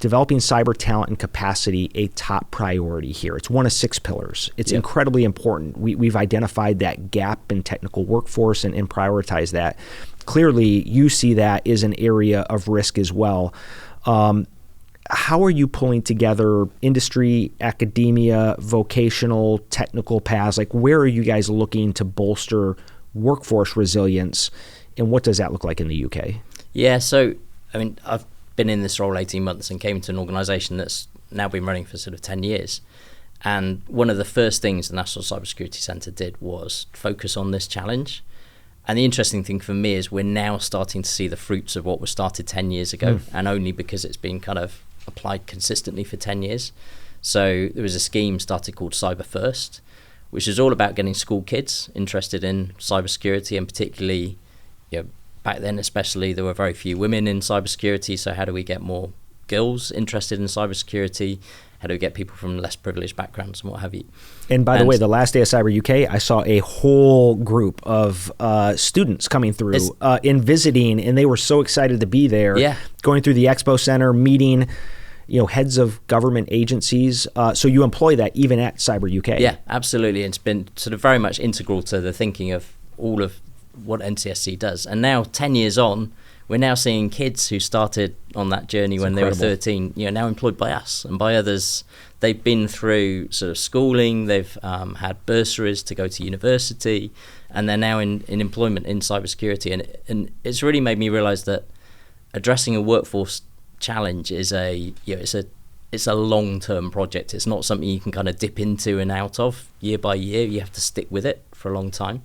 S1: developing cyber talent and capacity a top priority here. It's one of 6 pillars. It's incredibly important. We've identified that gap in technical workforce and prioritized that. Clearly, you see that as an area of risk as well. How are you pulling together industry, academia, vocational, technical paths? Like, where are you guys looking to bolster workforce resilience, and what does that look like in the UK?
S3: Yeah, so, I mean, I've been in this role 18 months and came to an organization that's now been running for sort of 10 years. And one of the first things the National Cybersecurity Centre did was focus on this challenge. And the interesting thing for me is we're now starting to see the fruits of what was started 10 years ago, and only because it's been kind of applied consistently for 10 years. So there was a scheme started called Cyber First, which is all about getting school kids interested in cybersecurity, and particularly, back then especially, there were very few women in cybersecurity. So how do we get more girls interested in cybersecurity? How do we get people from less privileged backgrounds and what have you?
S1: And by the way, the last day of Cyber UK, I saw a whole group of students coming through in visiting, and they were so excited to be there. Yeah. Going through the Expo Center, meeting, heads of government agencies. So you employ that even at Cyber UK.
S3: Yeah, absolutely. It's been sort of very much integral to the thinking of all of what NCSC does. And now, 10 years on, we're now seeing kids who started on that journey when they were 13, now employed by us and by others. They've been through sort of schooling, they've had bursaries to go to university, and they're now in employment in cybersecurity. And it's really made me realize that addressing a workforce challenge is it's a long-term project. It's not something you can kind of dip into and out of year by year. You have to stick with it for a long time.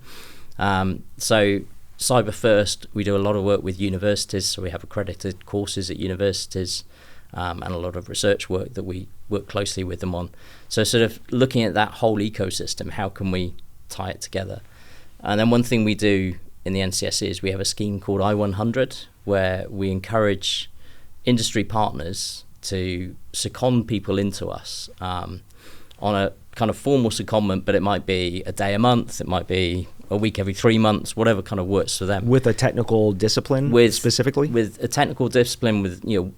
S3: So Cyber First, we do a lot of work with universities, so we have accredited courses at universities, and a lot of research work that we work closely with them on. So sort of looking at that whole ecosystem, how can we tie it together? And then one thing we do in the NCSC is we have a scheme called I-100, where we encourage industry partners to second people into us on a kind of formal secondment, but it might be a day a month, it might be a week every 3 months, whatever kind of works for them.
S1: With a technical discipline specifically?
S3: With a technical discipline with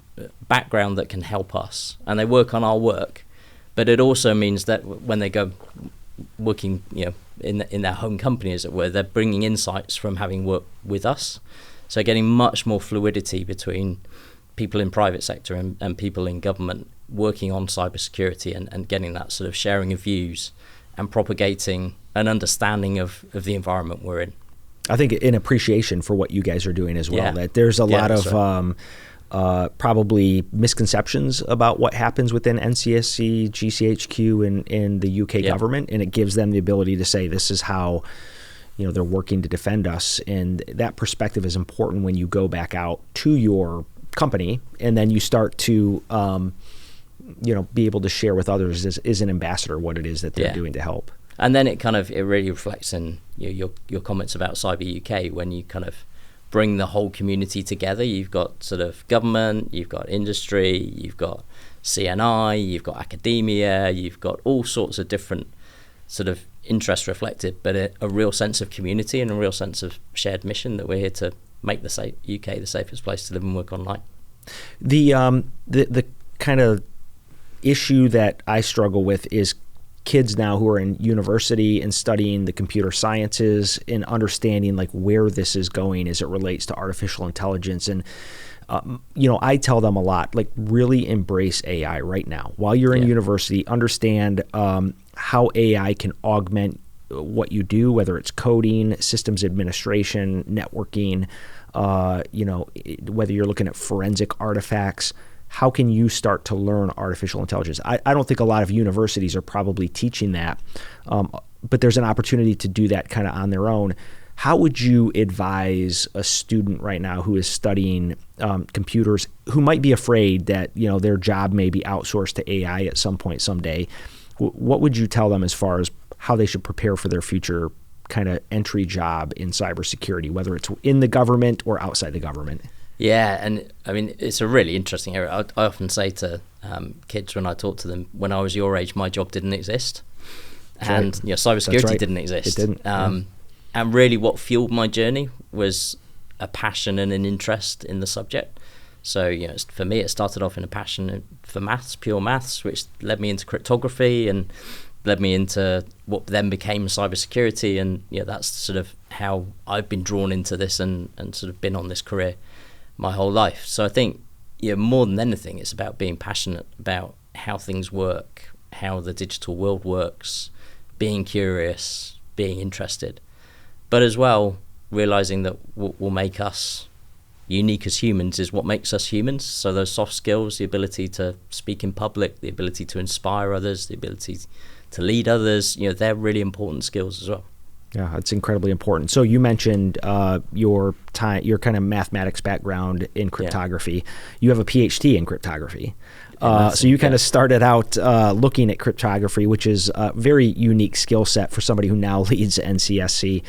S3: background that can help us. And they work on our work. But it also means that when they go working in their home company, as it were, they're bringing insights from having worked with us. So getting much more fluidity between people in private sector and people in government working on cybersecurity and getting that sort of sharing of views and propagating an understanding of the environment we're in.
S1: I think an appreciation for what you guys are doing as well. Yeah. That there's a lot of probably misconceptions about what happens within NCSC, GCHQ, and the UK government, and it gives them the ability to say, this is how they're working to defend us. And that perspective is important when you go back out to your company, and then you start to be able to share with others as an ambassador what it is that they're doing to help.
S3: And then it really reflects in your comments about Cyber UK, when you kind of bring the whole community together. You've got sort of government, you've got industry, you've got CNI, you've got academia, you've got all sorts of different sort of interests reflected, but a real sense of community and a real sense of shared mission that we're here to make the UK the safest place to live and work online.
S1: The kind of issue that I struggle with is kids now who are in university and studying the computer sciences and understanding like where this is going as it relates to artificial intelligence. And I tell them a lot, like, really embrace AI right now while you're in university. Understand how AI can augment what you do, whether it's coding, systems administration, networking, whether you're looking at forensic artifacts. How can you start to learn artificial intelligence? I don't think a lot of universities are probably teaching that, but there's an opportunity to do that kind of on their own. How would you advise a student right now who is studying computers, who might be afraid that their job may be outsourced to AI at some point someday? What would you tell them as far as how they should prepare for their future kind of entry job in cybersecurity, whether it's in the government or outside the government?
S3: Yeah, and I mean, it's a really interesting area. I often say to kids when I talk to them, when I was your age, my job didn't exist. And cybersecurity didn't exist.
S1: It didn't.
S3: And really what fueled my journey was a passion and an interest in the subject. So, for me, it started off in a passion for maths, pure maths, which led me into cryptography and led me into what then became cybersecurity. And that's sort of how I've been drawn into this and sort of been on this career my whole life. So I think more than anything, it's about being passionate about how things work, how the digital world works, being curious, being interested, but as well realizing that what will make us unique as humans is what makes us humans. So those soft skills, the ability to speak in public, the ability to inspire others, the ability to lead others, they're really important skills as well.
S1: Yeah, it's incredibly important. So you mentioned your kind of mathematics background in cryptography. Yeah. You have a PhD in cryptography. So you kind of started out looking at cryptography, which is a very unique skill set for somebody who now leads NCSC.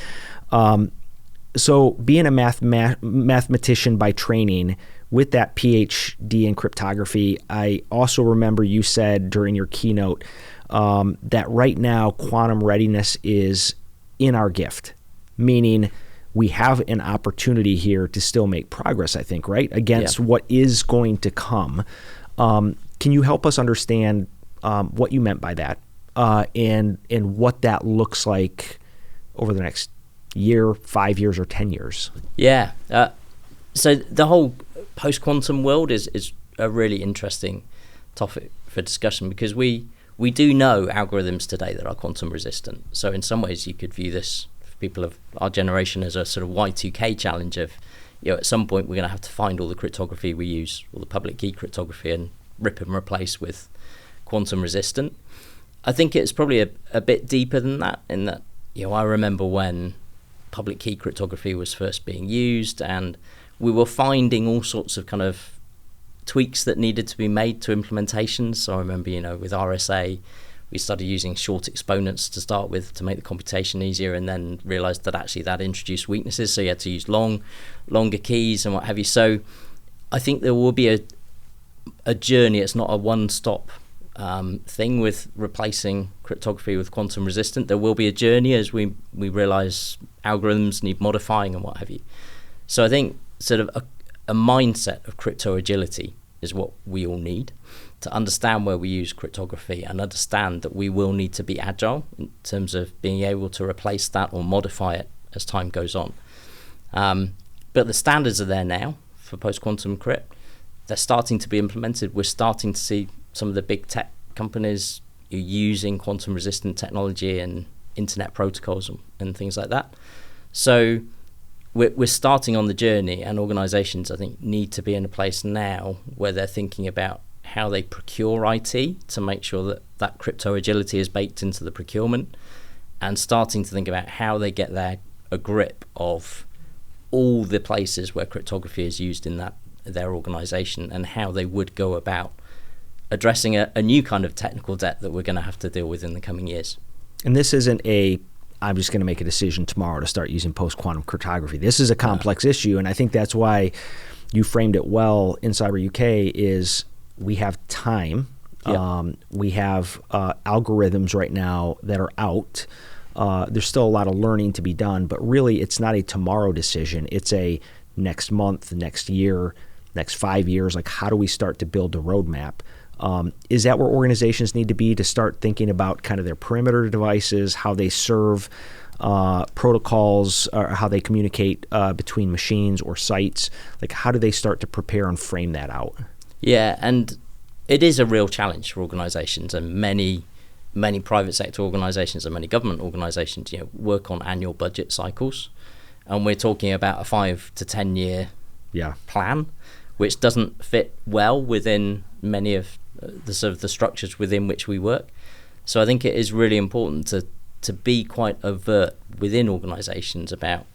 S1: So being a mathematician by training, with that PhD in cryptography, I also remember you said during your keynote that right now quantum readiness is in our gift, meaning we have an opportunity here to still make progress, I think, right, against what is going to come. Can you help us understand what you meant by that and what that looks like over the next year, 5 years, or 10 years?
S3: Yeah. So the whole post-quantum world is a really interesting topic for discussion, because we do know algorithms today that are quantum resistant. So in some ways you could view this, for people of our generation, as a sort of Y2K challenge of, at some point we're going to have to find all the cryptography we use, all the public key cryptography, and rip and replace with quantum resistant. I think it's probably a bit deeper than that, in that, I remember when public key cryptography was first being used, and we were finding all sorts of kind of tweaks that needed to be made to implementations. So I remember, with RSA, we started using short exponents to start with to make the computation easier, and then realized that actually that introduced weaknesses. So you had to use longer keys and what have you. So I think there will be a journey. It's not a one-stop thing with replacing cryptography with quantum resistant. There will be a journey as we realize algorithms need modifying and what have you. So I think sort of a mindset of crypto agility is what we all need to understand where we use cryptography, and understand that we will need to be agile in terms of being able to replace that or modify it as time goes on. But the standards are there now for post-quantum crypt. They're starting to be implemented. We're starting to see some of the big tech companies using quantum resistant technology and internet protocols and things like that. So we're starting on the journey, and organizations, I think, need to be in a place now where they're thinking about how they procure IT to make sure that that crypto agility is baked into the procurement, and starting to think about how they get a grip of all the places where cryptography is used in their organization, and how they would go about addressing a new kind of technical debt that we're going to have to deal with in the coming years.
S1: And this isn't I'm just going to make a decision tomorrow to start using post-quantum cryptography. This is a complex issue, and I think that's why you framed it well in Cyber UK is we have time. We have algorithms right now that are out. There's still a lot of learning to be done, but really it's not a tomorrow decision. It's a next month, next year, next 5 years. Like, how do we start to build a roadmap? Is that where organizations need to be to start thinking about kind of their perimeter devices, how they serve protocols, or how they communicate between machines or sites? Like, how do they start to prepare and frame that out?
S3: Yeah, and it is a real challenge for organizations, and many private sector organizations and many government organizations, work on annual budget cycles, and we're talking about a 5 to 10 year plan, which doesn't fit well within many of the sort of the structures within which we work. So I think it is really important to be quite overt within organizations about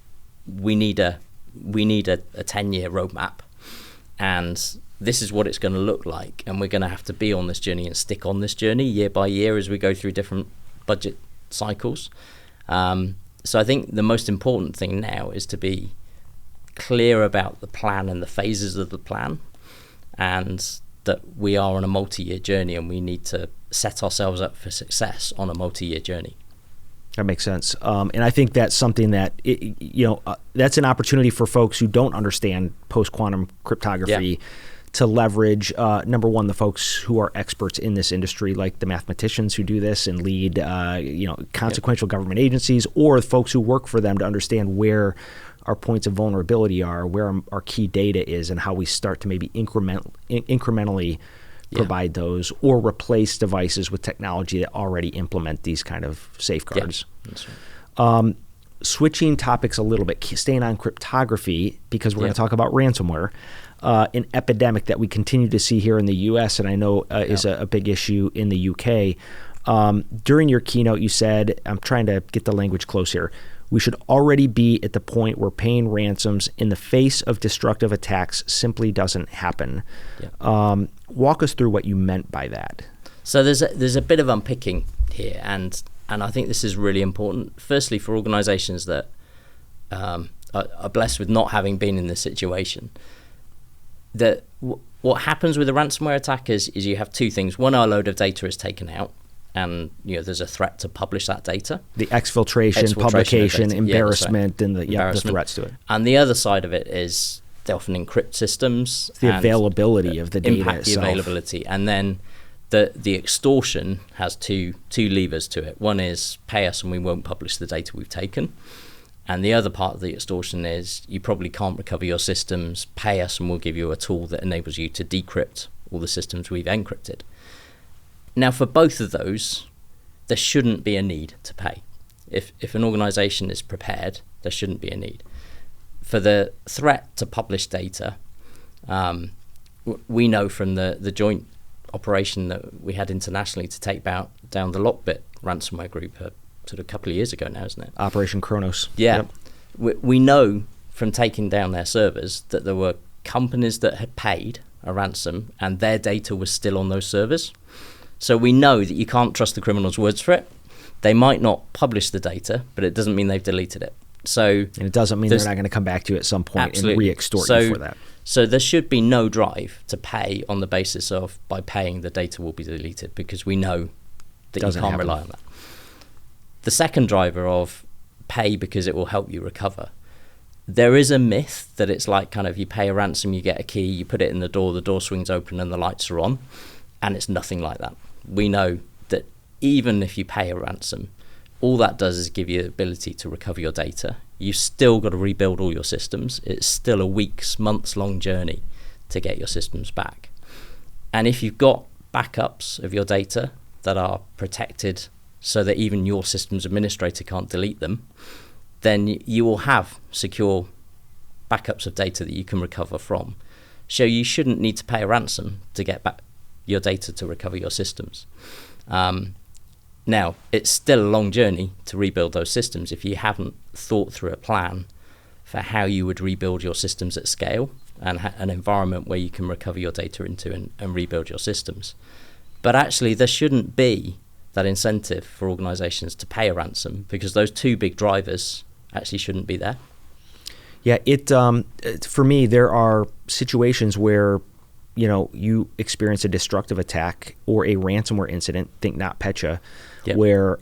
S3: we need a 10-year roadmap, and this is what it's going to look like, and we're going to have to be on this journey and stick on this journey year by year as we go through different budget cycles. So I think the most important thing now is to be clear about the plan and the phases of the plan, and that we are on a multi-year journey, and we need to set ourselves up for success on a multi-year journey.
S1: That makes sense. And I think that's something that, that's an opportunity for folks who don't understand post-quantum cryptography to leverage, number one, the folks who are experts in this industry, like the mathematicians who do this and lead, consequential government agencies, or folks who work for them to understand where our points of vulnerability are, where our key data is, and how we start to maybe incrementally provide those, or replace devices with technology that already implement these kind of safeguards.
S3: Yeah, that's right.
S1: Switching topics a little bit, staying on cryptography, because we're going to talk about ransomware, an epidemic that we continue to see here in the U.S. and I know is a big issue in the U.K. During your keynote, you said, I'm trying to get the language close here, we should already be at the point where paying ransoms in the face of destructive attacks simply doesn't happen. Yeah. Walk us through what you meant by that.
S3: So there's a bit of unpicking here, and I think this is really important. Firstly, for organizations that are blessed with not having been in this situation, that what happens with a ransomware attack is you have two things. One, a load of data is taken out, and there's a threat to publish that data.
S1: The exfiltration publication, embarrassment, and the threats to it.
S3: And the other side of it is they often encrypt systems.
S1: It's the availability of the data
S3: impact
S1: itself.
S3: The availability. And then the extortion has two levers to it. One is pay us and we won't publish the data we've taken. And the other part of the extortion is you probably can't recover your systems, pay us and we'll give you a tool that enables you to decrypt all the systems we've encrypted. Now, for both of those, there shouldn't be a need to pay. If an organization is prepared, there shouldn't be a need. For the threat to publish data, we know from the joint operation that we had internationally to take down the Lockbit ransomware group sort of a couple of years ago now, isn't it?
S1: Operation Kronos.
S3: Yeah. Yep. We know from taking down their servers that there were companies that had paid a ransom and their data was still on those servers. So we know that you can't trust the criminal's words for it. They might not publish the data, but it doesn't mean they've deleted it. And
S1: it doesn't mean they're not going to come back to you at some point and re-extort you for that.
S3: So there should be no drive to pay on the basis of by paying the data will be deleted, because we know that you can't rely on that. The second driver of pay because it will help you recover. There is a myth that it's like kind of you pay a ransom, you get a key, you put it in the door swings open and the lights are on. And it's nothing like that. We know that even if you pay a ransom, all that does is give you the ability to recover your data. You've still got to rebuild all your systems. It's still a weeks, months-long journey to get your systems back. And if you've got backups of your data that are protected so that even your systems administrator can't delete them, then you will have secure backups of data that you can recover from, show you shouldn't need to pay a ransom to get back your data to recover your systems. Now, it's still a long journey to rebuild those systems if you haven't thought through a plan for how you would rebuild your systems at scale and an environment where you can recover your data into and rebuild your systems. But actually, there shouldn't be that incentive for organizations to pay a ransom, because those two big drivers actually shouldn't be there.
S1: Yeah, for me, there are situations where you experience a destructive attack or a ransomware incident, think NotPetya, where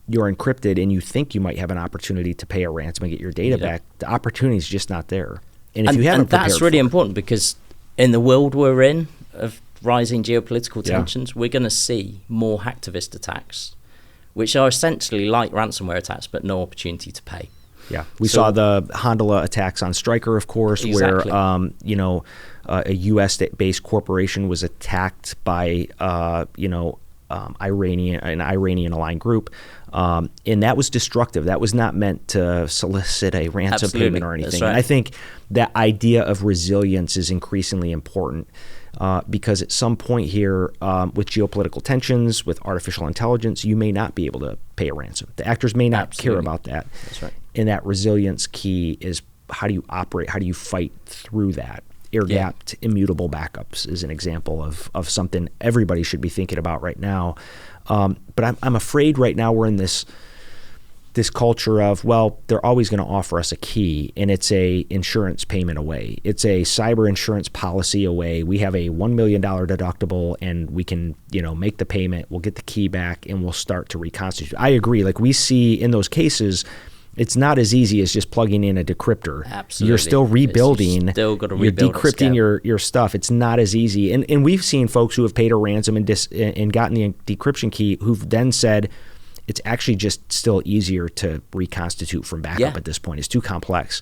S1: you're encrypted and you think you might have an opportunity to pay a ransom and get your data back. The opportunity is just not there. And if you haven't prepared
S3: that's really important, because in the world we're in of rising geopolitical tensions, we're going to see more hacktivist attacks, which are essentially like ransomware attacks, but no opportunity to pay.
S1: Yeah, we saw the Hondola attacks on Stryker, of course,
S3: exactly.
S1: where a U.S.-based corporation was attacked by an Iranian-aligned group, and that was destructive. That was not meant to solicit a ransom payment or anything. Right. And I think that idea of resilience is increasingly important because at some point here, with geopolitical tensions, with artificial intelligence, you may not be able to pay a ransom. The actors may not care about that.
S3: That's right.
S1: And that resilience key is, how do you operate? How do you fight through that? Air-gapped, immutable backups is an example of something everybody should be thinking about right now. But I'm afraid right now we're in this culture of, well, they're always going to offer us a key, and it's a insurance payment away. It's a cyber insurance policy away. We have a $1 million deductible, and we can make the payment. We'll get the key back, and we'll start to reconstitute. I agree. Like we see in those cases, it's not as easy as just plugging in a decrypter.
S3: Absolutely.
S1: You're still rebuilding.
S3: You're still got to
S1: You're
S3: rebuild
S1: decrypting your stuff. It's not as easy. And we've seen folks who have paid a ransom and gotten the decryption key who've then said it's actually just still easier to reconstitute from backup at this point. It's too complex.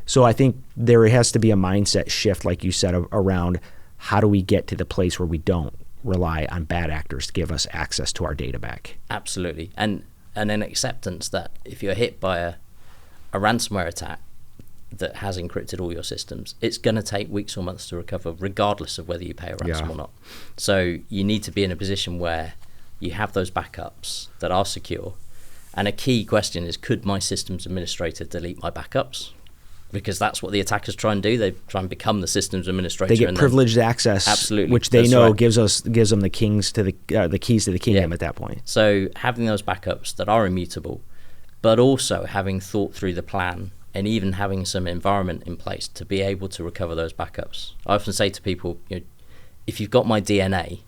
S1: So I think there has to be a mindset shift, like you said, around how do we get to the place where we don't rely on bad actors to give us access to our data back.
S3: Absolutely. And an acceptance that if you're hit by a ransomware attack that has encrypted all your systems, it's going to take weeks or months to recover, regardless of whether you pay a ransom or not. So you need to be in a position where you have those backups that are secure. And a key question is, could my systems administrator delete my backups? Because that's what the attackers try and do. They try and become the systems administrator.
S1: They get privileged access,
S3: absolutely,
S1: which they know gives them the keys to the kingdom at that point.
S3: So having those backups that are immutable, but also having thought through the plan and even having some environment in place to be able to recover those backups. I often say to people, if you've got my DNA,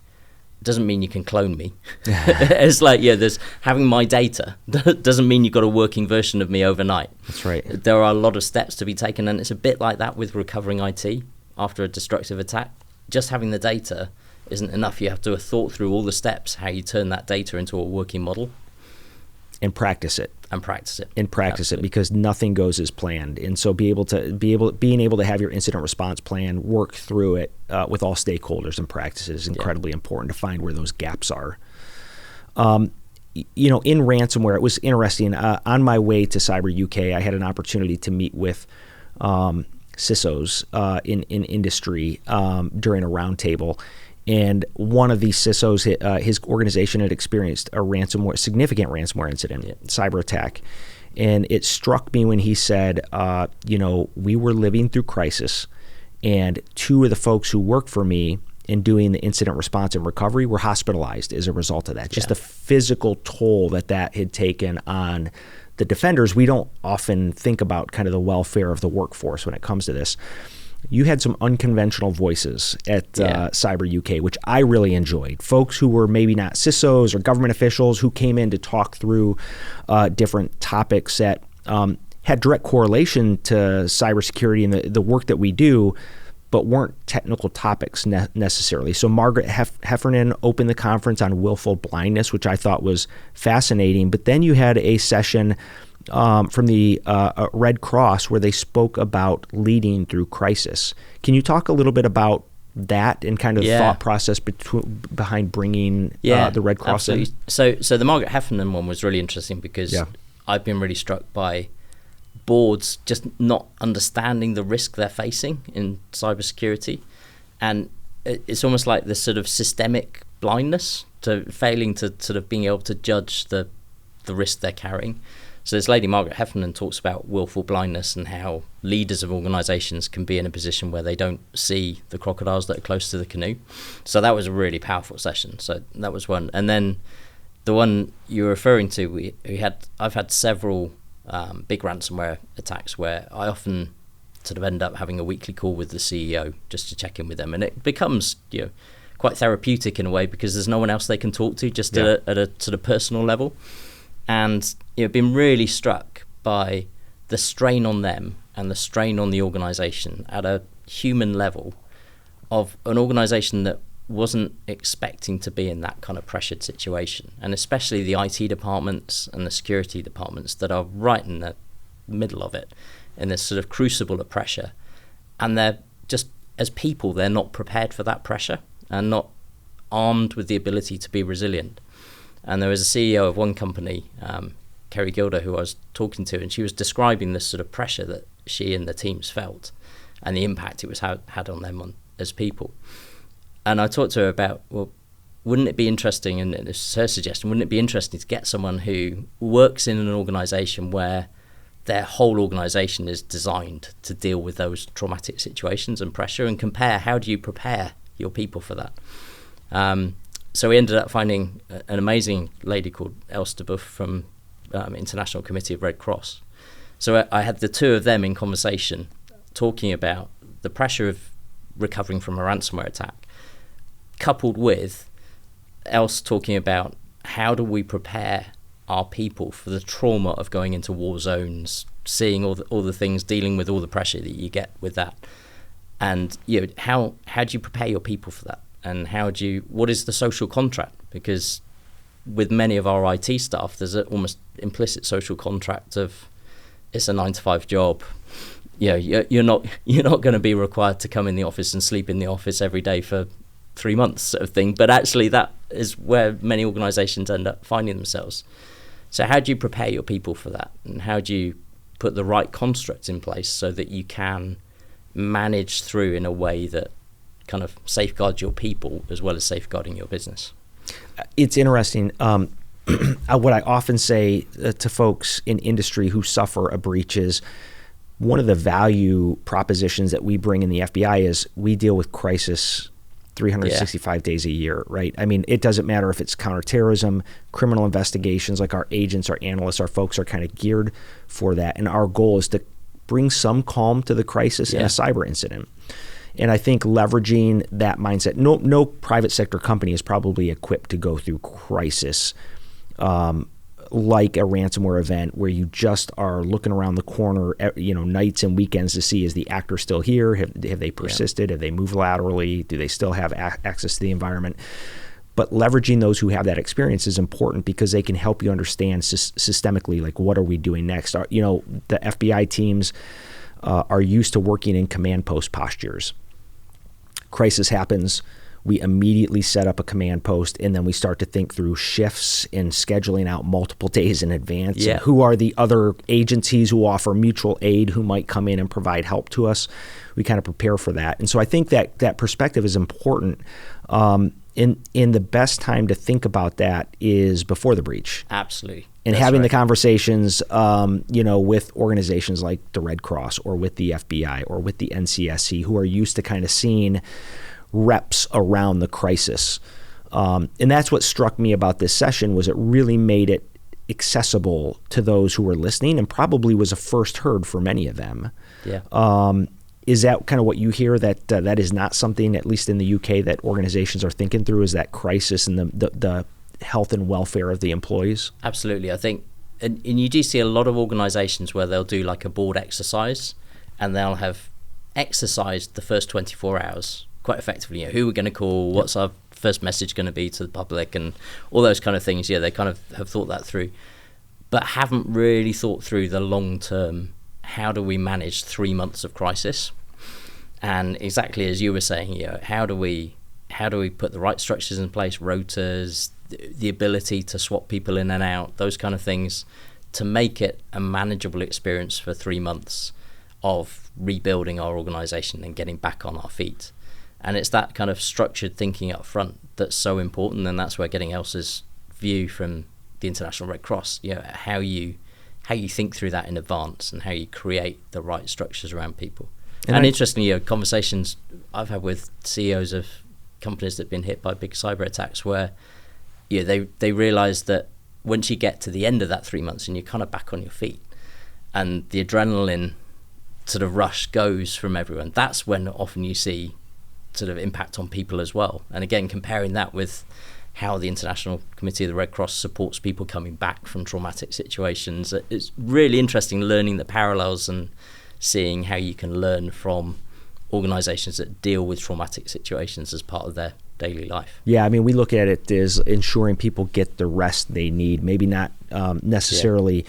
S3: it doesn't mean you can clone me. It's like, there's having my data doesn't mean you've got a working version of me overnight.
S1: That's right.
S3: There are a lot of steps to be taken, and it's a bit like that with recovering IT after a destructive attack. Just having the data isn't enough. You have to have thought through all the steps, how you turn that data into a working model.
S1: And practice it.
S3: Absolutely.
S1: Because nothing goes as planned. And so being able to have your incident response plan, work through it with all stakeholders and practices is incredibly important to find where those gaps are. In ransomware, it was interesting. On my way to Cyber UK, I had an opportunity to meet with CISOs in industry during a roundtable. And one of these CISOs, his organization had experienced a significant ransomware incident, cyber attack. And it struck me when he said, we were living through crisis, and two of the folks who worked for me in doing the incident response and recovery were hospitalized as a result of that. Just the physical toll that had taken on the defenders. We don't often think about kind of the welfare of the workforce when it comes to this. You had some unconventional voices at Cyber UK, which I really enjoyed. Folks who were maybe not CISOs or government officials who came in to talk through different topics that had direct correlation to cybersecurity and the work that we do, but weren't technical topics necessarily. So Margaret Heffernan opened the conference on willful blindness, which I thought was fascinating. But then you had a session from the Red Cross where they spoke about leading through crisis. Can you talk a little bit about that and kind of the thought process behind bringing the Red Cross in?
S3: So the Margaret Heffernan one was really interesting because I've been really struck by boards just not understanding the risk they're facing in cybersecurity, and it's almost like this sort of systemic blindness to failing to sort of being able to judge the risk they're carrying. So this lady, Margaret Heffernan, talks about willful blindness and how leaders of organisations can be in a position where they don't see the crocodiles that are close to the canoe. So that was a really powerful session. So that was one. And then the one you're referring to, I've had several big ransomware attacks where I often sort of end up having a weekly call with the CEO just to check in with them. And it becomes, quite therapeutic in a way, because there's no one else they can talk to, just at a sort of personal level. And been really struck by the strain on them and the strain on the organisation at a human level of an organisation that wasn't expecting to be in that kind of pressured situation, and especially the IT departments and the security departments that are right in the middle of it, in this sort of crucible of pressure. And they're just, as people, they're not prepared for that pressure and not armed with the ability to be resilient. And there was a CEO of one company, Kerry Gilder, who I was talking to, and she was describing this sort of pressure that she and the teams felt and the impact it was had on them as people. And I talked to her about, well, wouldn't it be interesting, and this is her suggestion, wouldn't it be interesting to get someone who works in an organisation where their whole organisation is designed to deal with those traumatic situations and pressure, and compare how do you prepare your people for that? So we ended up finding an amazing lady called Else de Boeuf from International Committee of Red Cross. So I had the two of them in conversation talking about the pressure of recovering from a ransomware attack, coupled with Else talking about how do we prepare our people for the trauma of going into war zones, seeing all the things, dealing with all the pressure that you get with that. And how do you prepare your people for that? And what is the social contract? Because with many of our IT staff, there's an almost implicit social contract of it's a 9-to-5 job. You're not going to be required to come in the office and sleep in the office every day for 3 months, sort of thing. But actually, that is where many organisations end up finding themselves. So how do you prepare your people for that? And how do you put the right constructs in place so that you can manage through in a way that kind of safeguards your people as well as safeguarding your business?
S1: It's interesting. What I often say to folks in industry who suffer a breach is one of the value propositions that we bring in the FBI is we deal with crisis 365 days a year, right? I mean, it doesn't matter if it's counterterrorism, criminal investigations, like our agents, our analysts, our folks are kind of geared for that. And our goal is to bring some calm to the crisis in a cyber incident. And I think leveraging that mindset, no private sector company is probably equipped to go through crisis like a ransomware event where you just are looking around the corner, nights and weekends to see, is the actor still here? Have they persisted? Have they moved laterally? Do they still have access to the environment? But leveraging those who have that experience is important because they can help you understand systemically, like, what are we doing next? The FBI teams are used to working in command post postures. Crisis happens, we immediately set up a command post, and then we start to think through shifts and scheduling out multiple days in advance.
S3: Yeah.
S1: And who are the other agencies who offer mutual aid who might come in and provide help to us? We kind of prepare for that. And so I think that perspective is important. In the best time to think about that is before the breach.
S3: Absolutely.
S1: And
S3: That's
S1: having
S3: right.
S1: the conversations, with organizations like the Red Cross or with the FBI or with the NCSC, who are used to kind of seeing reps around the crisis. And that's what struck me about this session, was it really made it accessible to those who were listening, and probably was a first heard for many of them.
S3: Yeah.
S1: Is that kind of what you hear, that that is not something, at least in the UK, that organizations are thinking through, is that crisis and the health and welfare of the employees?
S3: Absolutely. I think, and you do see a lot of organizations where they'll do like a board exercise, and they'll have exercised the first 24 hours quite effectively. Who we're going to call, what's our first message going to be to the public, and all those kind of things. Yeah, they kind of have thought that through, but haven't really thought through the long term. How do we manage 3 months of crisis? And exactly as you were saying, how do we put the right structures in place, rotas, the ability to swap people in and out, those kind of things, to make it a manageable experience for 3 months of rebuilding our organization and getting back on our feet. And it's that kind of structured thinking up front that's so important, and that's where getting Elsa's view from the International Red Cross, how you think through that in advance and how you create the right structures around people. And interestingly, conversations I've had with CEOs of companies that have been hit by big cyber attacks where they realize that once you get to the end of that 3 months and you're kind of back on your feet and the adrenaline sort of rush goes from everyone, that's when often you see sort of impact on people as well. And again, comparing that with how the International Committee of the Red Cross supports people coming back from traumatic situations, it's really interesting learning the parallels and seeing how you can learn from organizations that deal with traumatic situations as part of their daily life.
S1: Yeah, I mean, we look at it as ensuring people get the rest they need, maybe not necessarily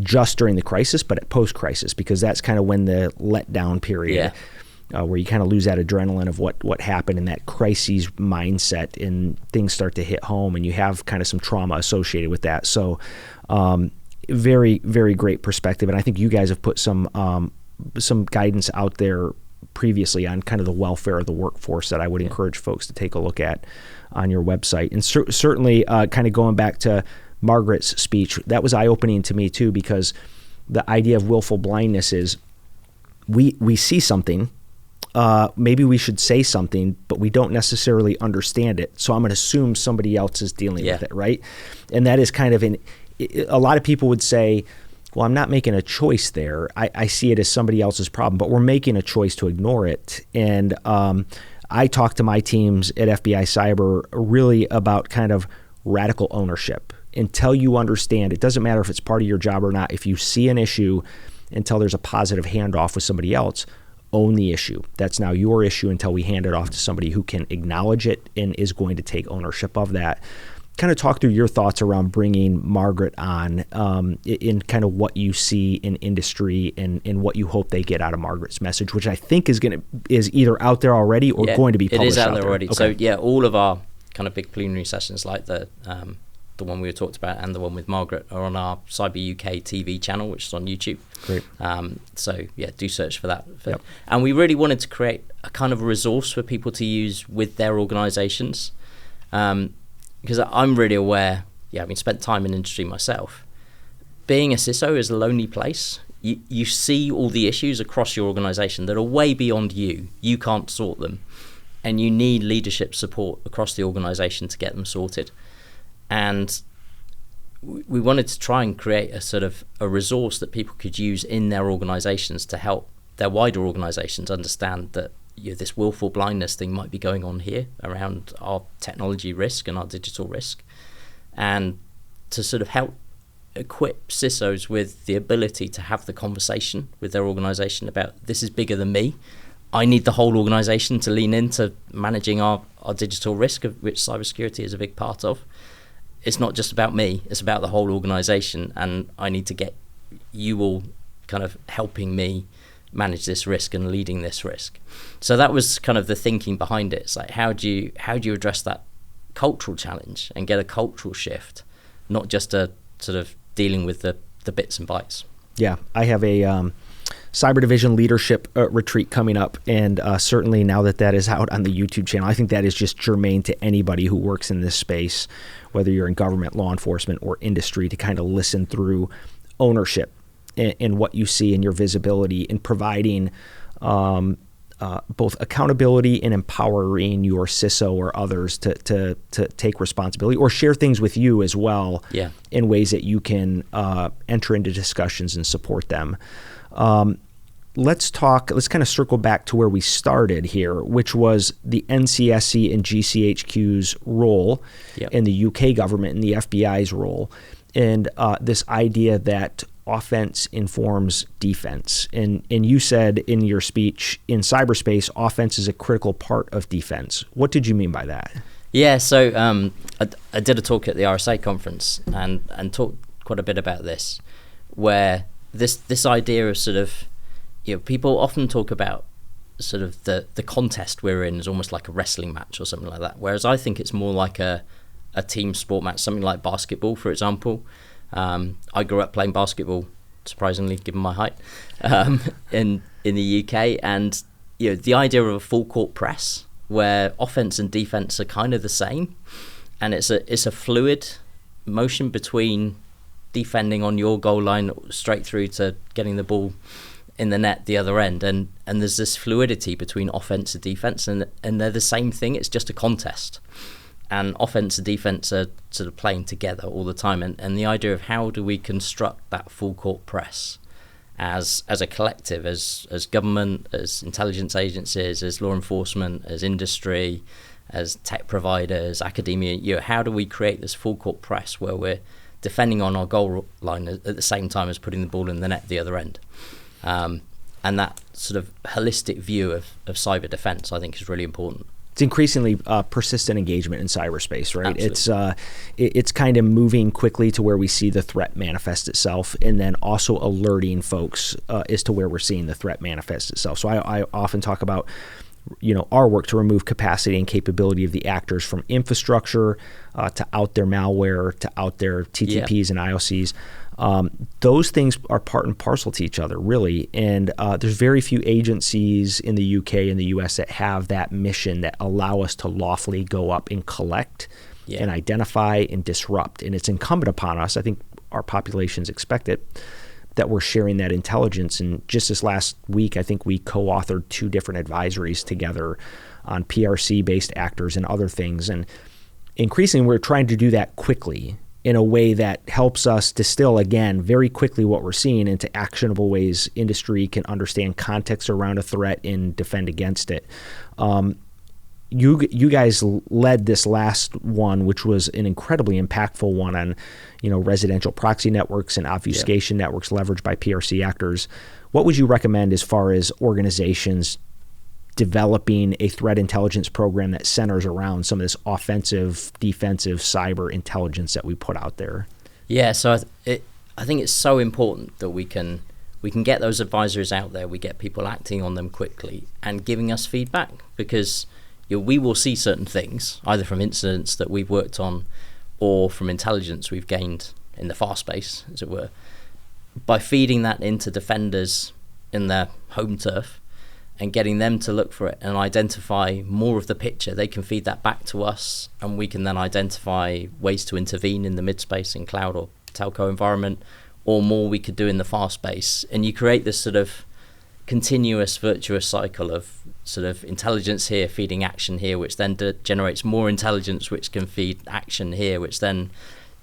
S1: just during the crisis, but at post-crisis, because that's kind of when the letdown period, where you kind of lose that adrenaline of what happened in that crises mindset, and things start to hit home and you have kind of some trauma associated with that. So very, very great perspective. And I think you guys have put some guidance out there previously on kind of the welfare of the workforce that I would encourage folks to take a look at on your website. And certainly kind of going back to Margaret's speech, that was eye-opening to me too, because the idea of willful blindness is we see something, maybe we should say something, but we don't necessarily understand it. So I'm going to assume somebody else is dealing with it, right? And that is kind of a lot of people would say, well, I'm not making a choice there. I see it as somebody else's problem, but we're making a choice to ignore it. And I talk to my teams at FBI Cyber really about kind of radical ownership. Until you understand, it doesn't matter if it's part of your job or not, if you see an issue, until there's a positive handoff with somebody else, own the issue. That's now your issue until we hand it off to somebody who can acknowledge it and is going to take ownership of that. Kind of talk through your thoughts around bringing Margaret on in kind of what you see in industry and what you hope they get out of Margaret's message, which I think is either out there already or going to be published.
S3: It is out there already.
S1: Okay.
S3: So all of our kind of big plenary sessions, like the one we were talked about and the one with Margaret, are on our Cyber UK TV channel, which is on YouTube.
S1: Great.
S3: So do search for that. And we really wanted to create a kind of a resource for people to use with their organizations. Because I'm really aware, having spent time in industry myself, being a CISO is a lonely place. You see all the issues across your organization that are way beyond you. You can't sort them. And you need leadership support across the organization to get them sorted. And we wanted to try and create a sort of a resource that people could use in their organizations to help their wider organizations understand that this willful blindness thing might be going on here around our technology risk and our digital risk, and to sort of help equip CISOs with the ability to have the conversation with their organization about, this is bigger than me. I need the whole organization to lean into managing our digital risk, of which cybersecurity is a big part of. It's not just about me, it's about the whole organization, and I need to get you all kind of helping me manage this risk and leading this risk. So that was kind of the thinking behind it. It's like, how do you address that cultural challenge and get a cultural shift, not just a sort of dealing with the bits and bytes. Yeah,
S1: I have a Cyber Division leadership retreat coming up, and certainly now that is out on the YouTube channel, I think that is just germane to anybody who works in this space, whether you're in government, law enforcement, or industry, to kind of listen through ownership and what you see in your visibility, in providing both accountability and empowering your CISO or others to take responsibility or share things with you as well in ways that you can enter into discussions and support them. Let's kind of circle back to where we started here, which was the NCSC and GCHQ's role in the UK government and the FBI's role, and this idea that offense informs defense. And you said in your speech, in cyberspace, offense is a critical part of defense. What did you mean by that?
S3: Yeah, so I did a talk at the RSA conference and talked quite a bit about this, where this idea of sort of, people often talk about sort of the contest we're in is almost like a wrestling match or something like that, whereas I think it's more like a team sport match, something like basketball, for example. I grew up playing basketball, surprisingly, given my height, in the UK, and the idea of a full court press where offense and defense are kind of the same, and it's a fluid motion between defending on your goal line straight through to getting the ball in the net the other end, and there's this fluidity between offense and defense, and they're the same thing. It's just a contest, and offense and defense are sort of playing together all the time, and the idea of how do we construct that full court press as a collective, as government, as intelligence agencies, as law enforcement, as industry, as tech providers, academia, how do we create this full court press where we're defending on our goal line at the same time as putting the ball in the net the other end? And that sort of holistic view of cyber defense, I think, is really important.
S1: It's increasingly persistent engagement in cyberspace, right?
S3: Absolutely.
S1: It's kind of moving quickly to where we see the threat manifest itself, and then also alerting folks as to where we're seeing the threat manifest itself. So I often talk about our work to remove capacity and capability of the actors from infrastructure to out there malware to out there TTPs and IOCs. Those things are part and parcel to each other, really. And there's very few agencies in the UK and the US that have that mission that allow us to lawfully go up and collect and identify and disrupt. And it's incumbent upon us, I think our populations expect it, that we're sharing that intelligence. And just this last week, I think we co-authored 2 different advisories together on PRC-based actors and other things. And increasingly, we're trying to do that quickly in a way that helps us distill, again, very quickly what we're seeing into actionable ways industry can understand context around a threat and defend against it. You guys led this last one, which was an incredibly impactful one on, residential proxy networks and obfuscation networks leveraged by PRC actors. What would you recommend as far as organizations developing a threat intelligence program that centers around some of this offensive, defensive cyber intelligence that we put out there?
S3: Yeah, so I think it's so important that we can get those advisories out there, we get people acting on them quickly and giving us feedback, because we will see certain things, either from incidents that we've worked on or from intelligence we've gained in the far space, as it were. By feeding that into defenders in their home turf and getting them to look for it and identify more of the picture, they can feed that back to us, and we can then identify ways to intervene in the mid-space in cloud or telco environment, or more we could do in the far space. And you create this sort of continuous virtuous cycle of sort of intelligence here feeding action here, which then generates more intelligence, which can feed action here, which then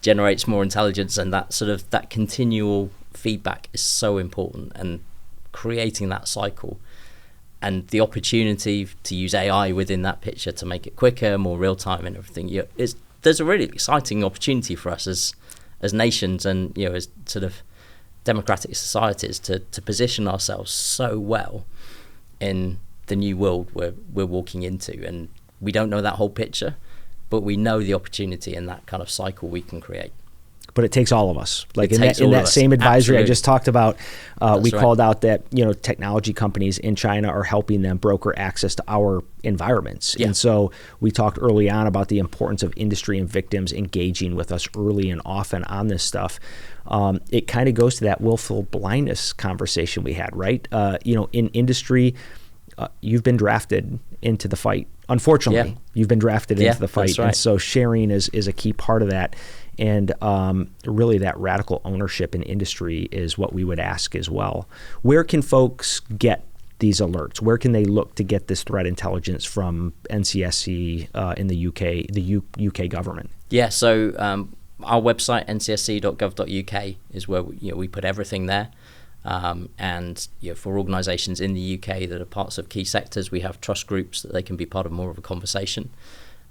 S3: generates more intelligence. And that continual feedback is so important, and creating that cycle and the opportunity to use AI within that picture to make it quicker, more real time and everything. There's a really exciting opportunity for us as nations and as sort of democratic societies to position ourselves so well in the new world we're walking into. And we don't know that whole picture, but we know the opportunity and that kind of cycle we can create.
S1: But it takes all of us. Like in that
S3: us.
S1: same advisory
S3: Absolutely.
S1: I just talked about, we
S3: right.
S1: called out that technology companies in China are helping them broker access to our environments.
S3: Yeah.
S1: And so we talked early on about the importance of industry and victims engaging with us early and often on this stuff. It kind of goes to that willful blindness conversation we had, right? In industry, you've been drafted into the fight. Unfortunately, you've been drafted into the fight.
S3: That's right.
S1: And so sharing is a key part of that. And really that radical ownership in industry is what we would ask as well. Where can folks get these alerts? Where can they look to get this threat intelligence from NCSC in the UK, the UK government? Yeah,
S3: so our website, ncsc.gov.uk, is where we put everything there. And for organisations in the UK that are parts of key sectors, we have trust groups that they can be part of more of a conversation.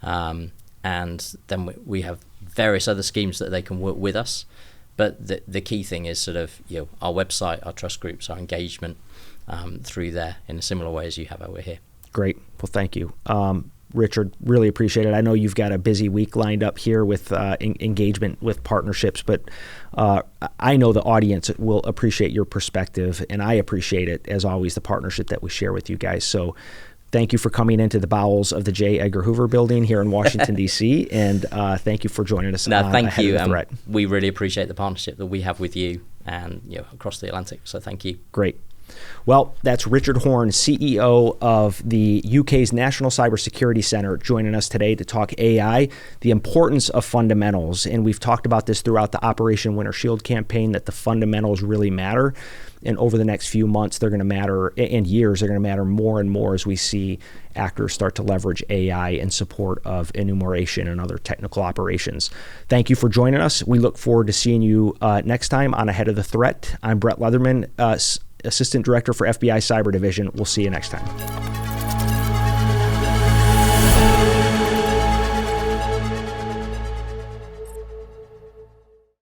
S3: And then we have various other schemes that they can work with us. But the key thing is sort of our website, our trust groups, our engagement through there in a similar way as you have over here.
S1: Great. Well, thank you. Richard, really appreciate it. I know you've got a busy week lined up here with engagement with partnerships, but I know the audience will appreciate your perspective, and I appreciate it, as always, the partnership that we share with you guys. So thank you for coming into the bowels of the J. Edgar Hoover Building here in Washington, D.C., and thank you for joining us on
S3: thank you.
S1: Ahead of the Threat.
S3: We really appreciate the partnership that we have with you and across the Atlantic, so thank you.
S1: Great. Well, that's Richard Horne, CEO of the UK's National Cybersecurity Center, joining us today to talk AI, the importance of fundamentals. And we've talked about this throughout the Operation Winter Shield campaign, that the fundamentals really matter. And over the next few months, they're going to matter, and years, they're going to matter more and more as we see actors start to leverage AI in support of enumeration and other technical operations. Thank you for joining us. We look forward to seeing you next time on Ahead of the Threat. I'm Brett Leatherman, Assistant Director for FBI Cyber Division. We'll see you next time.